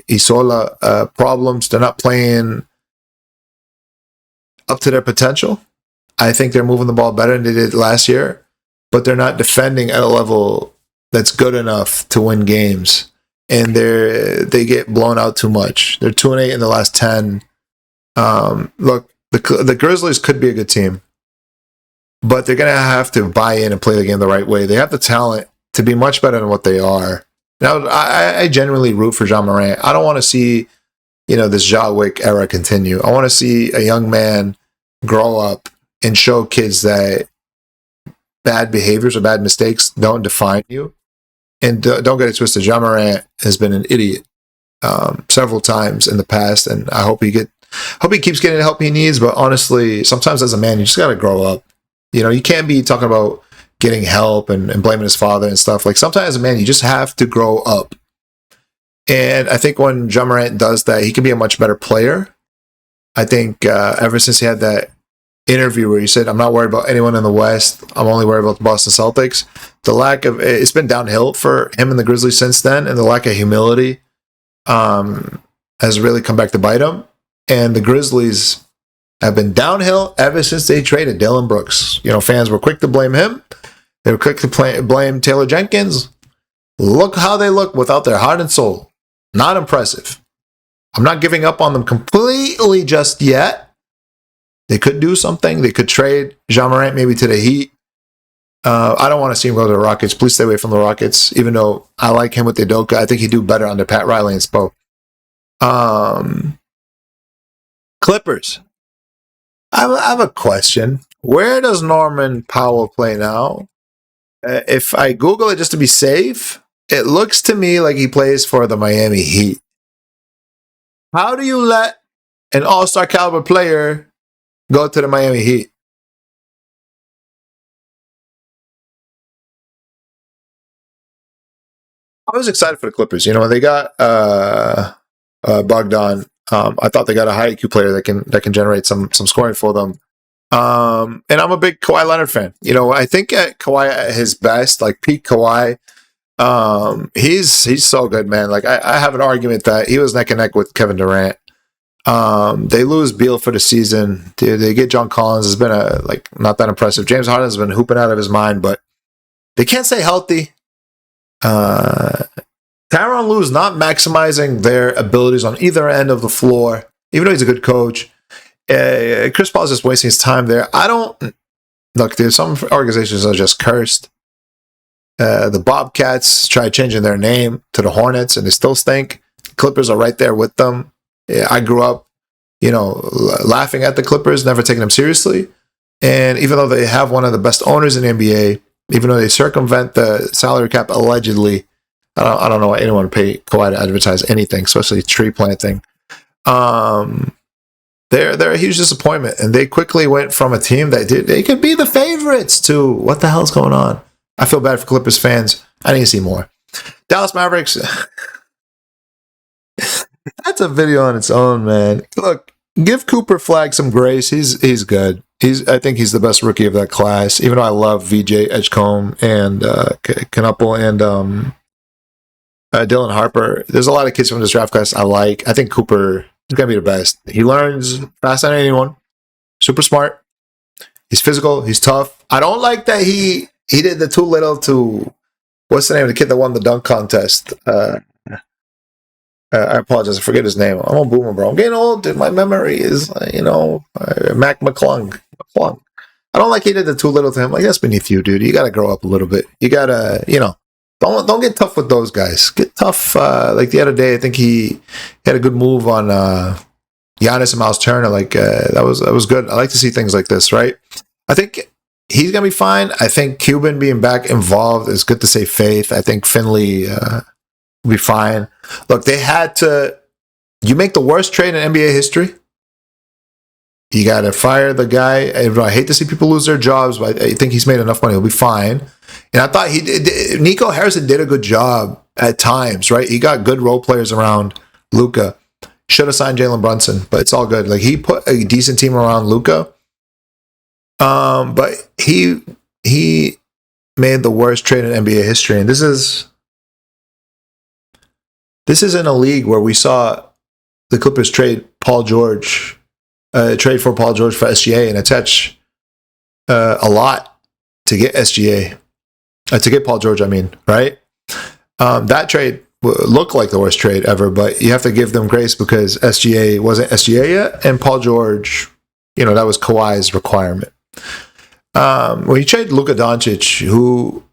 Isola problems. They're not playing up to their potential. I think they're moving the ball better than they did last year, but they're not defending at a level that's good enough to win games. And they get blown out too much. They're 2-8 in the last 10. Look, the Grizzlies could be a good team, but they're going to have to buy in and play the game the right way. They have the talent to be much better than what they are. Now, I genuinely root for John Morant. I don't want to see, this Ja Wick era continue. I want to see a young man grow up and show kids that bad behaviors or bad mistakes don't define you. And don't get it twisted. John Morant has been an idiot several times in the past, and I hope he keeps getting the help he needs. But honestly, sometimes as a man, you just got to grow up. You can't be talking about getting help and blaming his father and stuff. Like, sometimes as a man, you just have to grow up. And I think when John Morant does that, he can be a much better player. I think ever since he had that interview where he said, "I'm not worried about anyone in the West. I'm only worried about the Boston Celtics." It's been downhill for him and the Grizzlies since then, and the lack of humility has really come back to bite him. And the Grizzlies have been downhill ever since they traded Dillon Brooks. Fans were quick to blame him. They were quick to blame Taylor Jenkins. Look how they look without their heart and soul. Not impressive. I'm not giving up on them completely just yet. They could do something. They could trade John Morant maybe to the Heat. I don't want to see him go to the Rockets. Please stay away from the Rockets, even though I like him with Udoka. I think he'd do better under Pat Riley and Spo. Clippers. I have a question. Where does Norman Powell play now? If I Google it just to be safe, it looks to me like he plays for the Miami Heat. How do you let an all-star caliber player go to the Miami Heat? I was excited for the Clippers. When they got Bogdan, I thought they got a high IQ player that can generate some scoring for them. And I'm a big Kawhi Leonard fan. I think Kawhi at his best, like peak Kawhi, he's so good, man. Like I have an argument that he was neck and neck with Kevin Durant. They lose Beal for the season. They get John Collins. It's been not that impressive. James Harden's been hooping out of his mind, but they can't stay healthy. Tyronn Lue's not maximizing their abilities on either end of the floor, even though he's a good coach. Chris Paul's just wasting his time there. I don't look. There's some organizations that are just cursed. The Bobcats tried changing their name to the Hornets, and they still stink. Clippers are right there with them. I grew up, laughing at the Clippers, never taking them seriously. And even though they have one of the best owners in the NBA, even though they circumvent the salary cap allegedly, I don't know why anyone would pay Kawhi to advertise anything, especially tree planting. They're a huge disappointment, and they quickly went from a team that they could be the favorites to what the hell's going on. I feel bad for Clippers fans. I need to see more. Dallas Mavericks. That's a video on its own, man. Look, give Cooper Flag some grace. He's good. I think he's the best rookie of that class. Even though I love VJ Edgecombe and Knuppel and Dylan Harper. There's a lot of kids from this draft class I like. I think Cooper is gonna be the best. He learns faster than anyone. Super smart. He's physical. He's tough. I don't like that he did the too little to what's the name of the kid that won the dunk contest. I apologize. I forget his name. I'm a boomer, bro. I'm getting old, dude. My memory is, Mac McClung. I don't like he did the too little to him. Like, that's beneath you, dude. You got to grow up a little bit. You got to, don't get tough with those guys. Get tough. Like the other day, I think he had a good move on Giannis and Miles Turner. Like, that was good. I like to see things like this, right? I think he's going to be fine. I think Cuban being back involved is good to save faith. I think Finley will be fine. Look, they had to. You make the worst trade in NBA history. You got to fire the guy. I hate to see people lose their jobs, but I think he's made enough money. He'll be fine. And I thought Nico Harrison did a good job at times, right? He got good role players around Luka. Should have signed Jalen Brunson, but it's all good. Like, he put a decent team around Luka. But he made the worst trade in NBA history. And this is in a league where we saw the Clippers trade for Paul George for SGA and attach a lot to get SGA. To get Paul George, I mean, right? That trade looked like the worst trade ever, but you have to give them grace because SGA wasn't SGA yet, and Paul George, that was Kawhi's requirement. When you trade Luka Doncic, who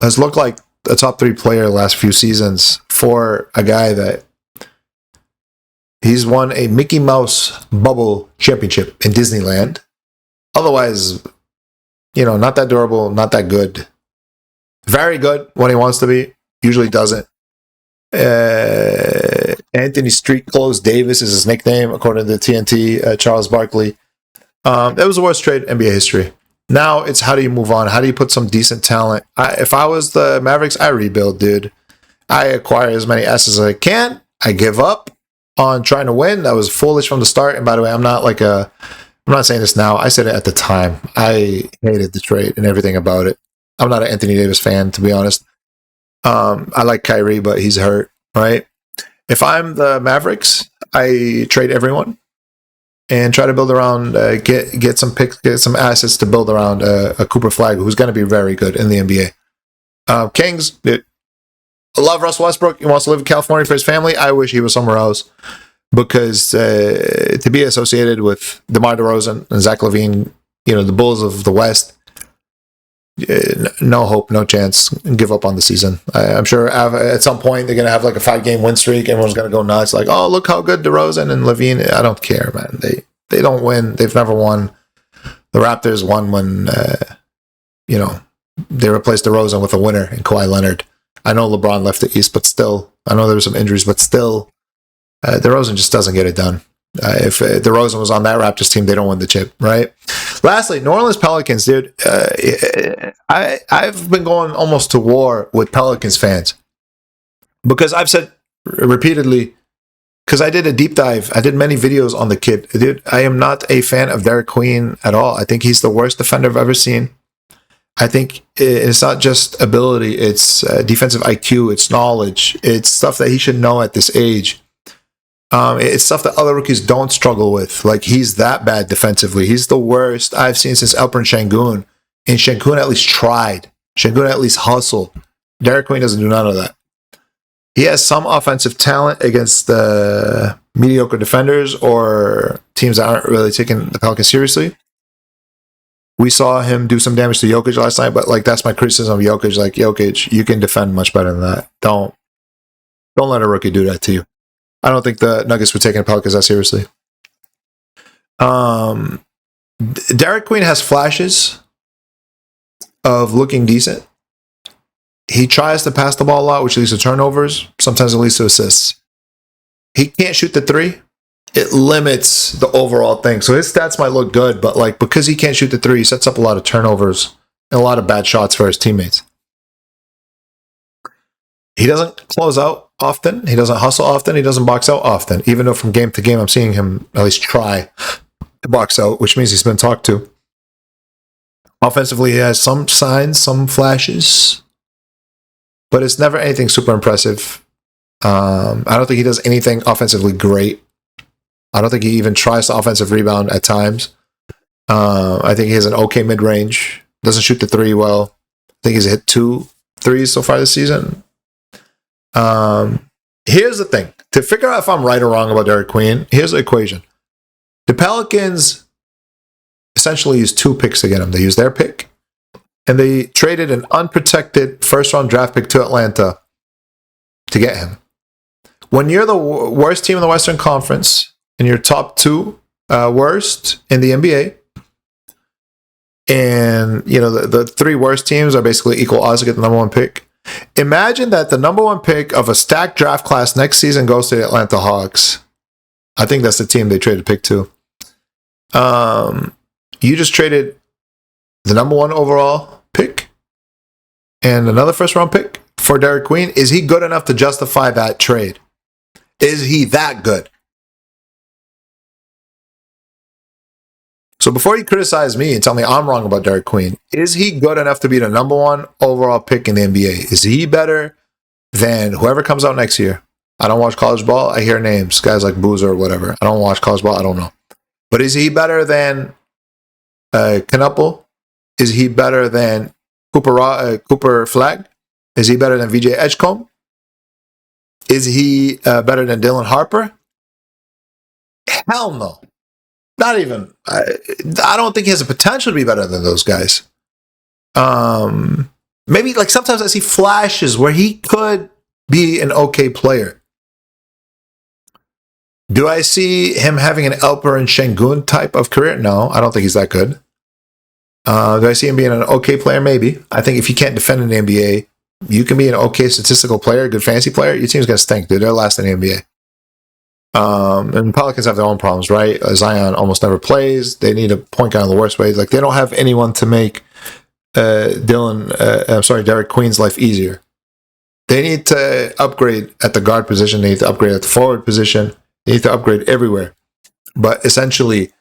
has looked like a top 3 player the last few seasons, for a guy that he's won a Mickey Mouse bubble championship in Disneyland. Otherwise, not that durable, not that good. Very good when he wants to be. Usually doesn't. Anthony Street Clothes Davis is his nickname, according to TNT, Charles Barkley. That was the worst trade in NBA history. Now it's how do you move on? How do you put some decent talent? If I was the Mavericks, I rebuild, dude. I acquire as many assets as I can. I give up on trying to win. That was foolish from the start. And by the way, I'm not saying this now. I said it at the time. I hated the trade and everything about it. I'm not an Anthony Davis fan, to be honest. I like Kyrie, but he's hurt, right? If I'm the Mavericks, I trade everyone and try to build around, get some picks, get some assets to build around a Cooper Flag, who's going to be very good in the NBA. Kings, I love Russ Westbrook. He wants to live in California for his family. I wish he was somewhere else because to be associated with DeMar DeRozan and Zach LaVine, the Bulls of the West, no hope, no chance. Give up on the season. I'm sure at some point they're going to have like a 5-game win streak. Everyone's going to go nuts. Like, oh, look how good DeRozan and LaVine. I don't care, man. They don't win. They've never won. The Raptors won when, they replaced DeRozan with a winner in Kawhi Leonard. I know LeBron left the East, but still, I know there were some injuries, but still, DeRozan just doesn't get it done. If DeRozan was on that Raptors team, they don't win the chip, right? Lastly, New Orleans Pelicans, dude. I've been going almost to war with Pelicans fans because I've said repeatedly, because I did a deep dive. I did many videos on the kid. Dude, I am not a fan of Derek Queen at all. I think he's the worst defender I've ever seen. I think it's not just ability, it's defensive IQ, it's knowledge, it's stuff that he should know at this age. It's stuff that other rookies don't struggle with. Like, he's that bad defensively. He's the worst I've seen since Alperen Şengün. And Şengün at least tried. Şengün at least hustled. Derek Queen doesn't do none of that. He has some offensive talent against the mediocre defenders or teams that aren't really taking the Pelicans seriously. We saw him do some damage to Jokic last night, but that's my criticism of Jokic. Like, Jokic, you can defend much better than that. Don't let a rookie do that to you. I don't think the Nuggets were taking the Pelicans that seriously. Derek Queen has flashes of looking decent. He tries to pass the ball a lot, which leads to turnovers. Sometimes it leads to assists. He can't shoot the 3. It limits the overall thing. So his stats might look good, but because he can't shoot the 3, he sets up a lot of turnovers and a lot of bad shots for his teammates. He doesn't close out often. He doesn't hustle often. He doesn't box out often. Even though from game to game, I'm seeing him at least try to box out, which means he's been talked to. Offensively, he has some signs, some flashes, but it's never anything super impressive. I don't think he does anything offensively great. I don't think he even tries to offensive rebound at times. I think he has an okay mid-range. Doesn't shoot the 3 well. I think he's hit 2 threes so far this season. Here's the thing. To figure out if I'm right or wrong about Derek Queen, here's the equation. The Pelicans essentially used 2 picks to get him. They used their pick, and they traded an unprotected first-round draft pick to Atlanta to get him. When you're the worst team in the Western Conference, and you're top 2 worst in the NBA, and the three worst teams are basically equal odds to get the number one pick. Imagine that the number one pick of a stacked draft class next season goes to the Atlanta Hawks. I think that's the team they traded pick to. You just traded the number one overall pick and another first round pick for Derek Queen. Is he good enough to justify that trade? Is he that good? So before you criticize me and tell me I'm wrong about Derek Queen, is he good enough to be the number one overall pick in the NBA? Is he better than whoever comes out next year? I don't watch college ball. I hear names, guys like Boozer or whatever. I don't watch college ball. I don't know. But is he better than Knuppel? Is he better than Cooper Flag? Is he better than VJ Edgecombe? Is he better than Dylan Harper? Hell no. Not even. I don't think he has the potential to be better than those guys. Maybe like sometimes I see flashes where he could be an okay player. Do I see him having an Elper and Şengün type of career? No, I don't think he's that good. Do I see him being an okay player? Maybe. I think if you can't defend in the NBA, you can be an okay statistical player, good fantasy player. Your team's going to stink, dude. They're last in the NBA. And Pelicans have their own problems, right? Zion almost never plays. They need a point guard in the worst way. Like, they don't have anyone to make Derek Queen's life easier. They need to upgrade at the guard position. They need to upgrade at the forward position. They need to upgrade everywhere. But essentially,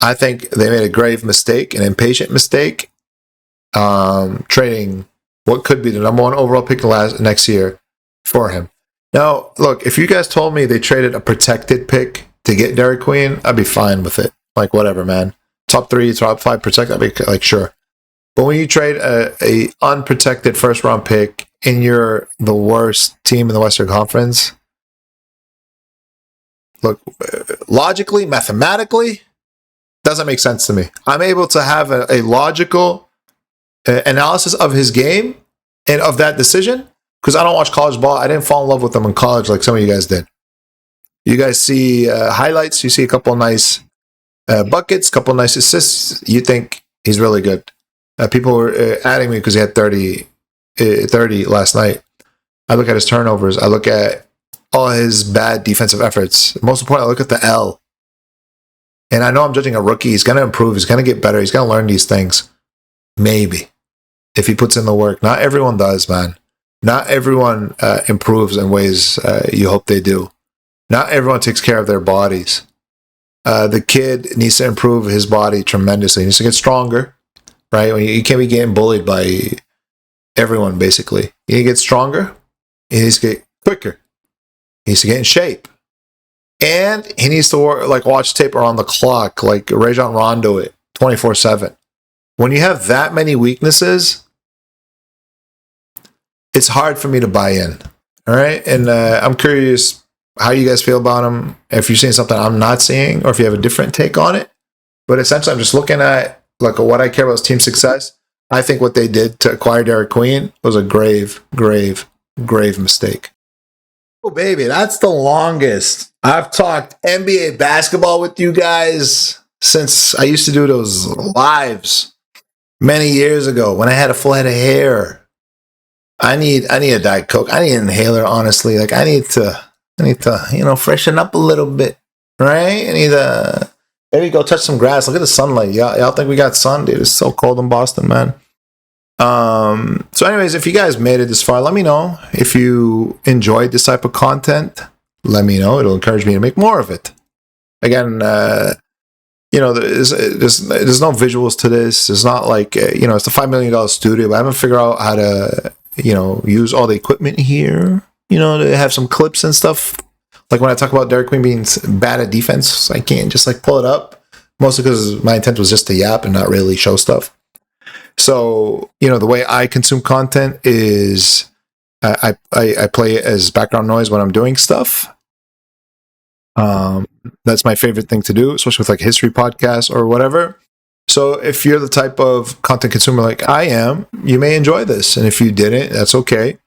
I think they made a grave mistake, an impatient mistake, trading what could be the number one overall pick next year for him. Now, look, if you guys told me they traded a protected pick to get Derek Queen, I'd be fine with it. Like, whatever, man. Top 3, top 5 protect, I'd be like, sure. But when you trade a unprotected first round pick and you're the worst team in the Western Conference, look, logically, mathematically, doesn't make sense to me. I'm able to have a logical analysis of his game and of that decision because I don't watch college ball. I didn't fall in love with him in college like some of you guys did. You guys see highlights. You see a couple nice buckets, a couple nice assists. You think he's really good. People were adding me because he had 30 last night. I look at his turnovers. I look at all his bad defensive efforts. Most important, I look at the L. And I know I'm judging a rookie. He's going to improve. He's going to get better. He's going to learn these things. Maybe. If he puts in the work. Not everyone does, man. Not everyone improves in ways you hope they do. Not everyone takes care of their bodies. The kid needs to improve his body tremendously. He needs to get stronger, right? You can't be getting bullied by everyone, basically. You need to get stronger. He needs to get quicker. He needs to get in shape. And he needs to watch tape around the clock, like Rajon Rondo it 24/7. When you have that many weaknesses, it's hard for me to buy in. All right, and I'm curious how you guys feel about him. If you're seeing something I'm not seeing, or if you have a different take on it. But essentially, I'm just looking at like what I care about is team success. I think what they did to acquire Derek Queen was a grave mistake. Oh, baby, that's the longest I've talked NBA basketball with you guys since I used to do those lives many years ago when I had a full head of hair. I need a Diet Coke. I need an inhaler, honestly. Like I need to, freshen up a little bit, right? I need to maybe go touch some grass. Look at the sunlight. Y'all think we got sun, dude? It's so cold in Boston, man. So anyways, if you guys made it this far, let me know. If you enjoyed this type of content, let me know. It'll encourage me to make more of it. Again, there's no visuals to this. It's not like, it's a $5 million studio, but I haven't figured out how to, use all the equipment here, to have some clips and stuff. Like when I talk about Derek Queen being bad at defense, I can't just like pull it up. Mostly because my intent was just to yap and not really show stuff. So, the way I consume content is I play it as background noise when I'm doing stuff. That's my favorite thing to do, especially with like history podcasts or whatever. So if you're the type of content consumer like I am, you may enjoy this. And if you didn't, that's okay.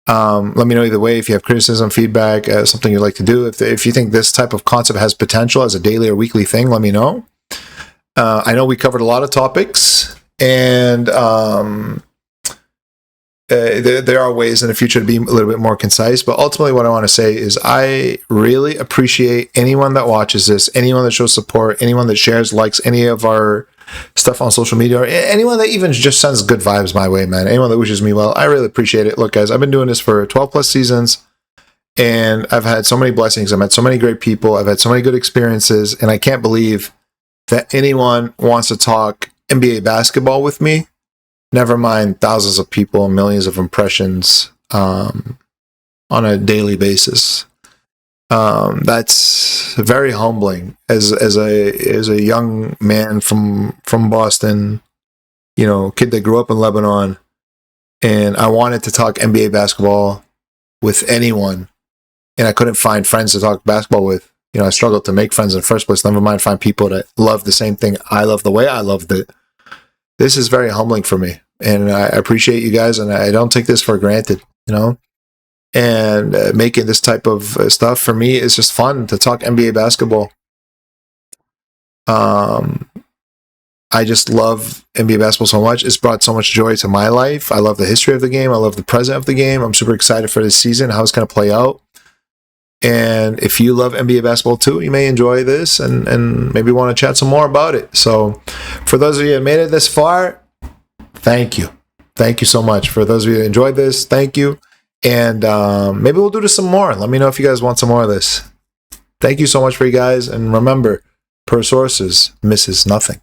Let me know either way if you have criticism, feedback, something you'd like to do. If you think this type of concept has potential as a daily or weekly thing, let me know. I know we covered a lot of topics, and there are ways in the future to be a little bit more concise. But ultimately, what I want to say is I really appreciate anyone that watches this, anyone that shows support, anyone that shares, likes any of our stuff on social media, or anyone that even just sends good vibes my way, man. Anyone that wishes me well, I really appreciate it. Look, guys, I've been doing this for 12 plus seasons, and I've had so many blessings. I've met so many great people. I've had so many good experiences, and I can't believe that anyone wants to talk NBA basketball with me. Never mind thousands of people and millions of impressions on a daily basis. That's very humbling as a young man from Boston, you know, kid that grew up in Lebanon, and I wanted to talk NBA basketball with anyone, and I couldn't find friends to talk basketball with. You know, I struggled to make friends in the first place. Never mind find people that love the same thing I love the way I loved it. This is very humbling for me, and I appreciate you guys, and I don't take this for granted, you know. And making this type of stuff for me is just fun to talk NBA basketball. I just love NBA basketball so much. It's brought so much joy to my life. I love the history of the game. I love the present of the game. I'm super excited for this season, how it's going to play out. And if you love NBA basketball too, you may enjoy this and maybe want to chat some more about it. So for those of you that made it this far, thank you. Thank you so much. For those of you that enjoyed this, thank you. And maybe we'll do this some more. Let me know if you guys want some more of this. Thank you so much for you guys. And remember, per sources misses nothing.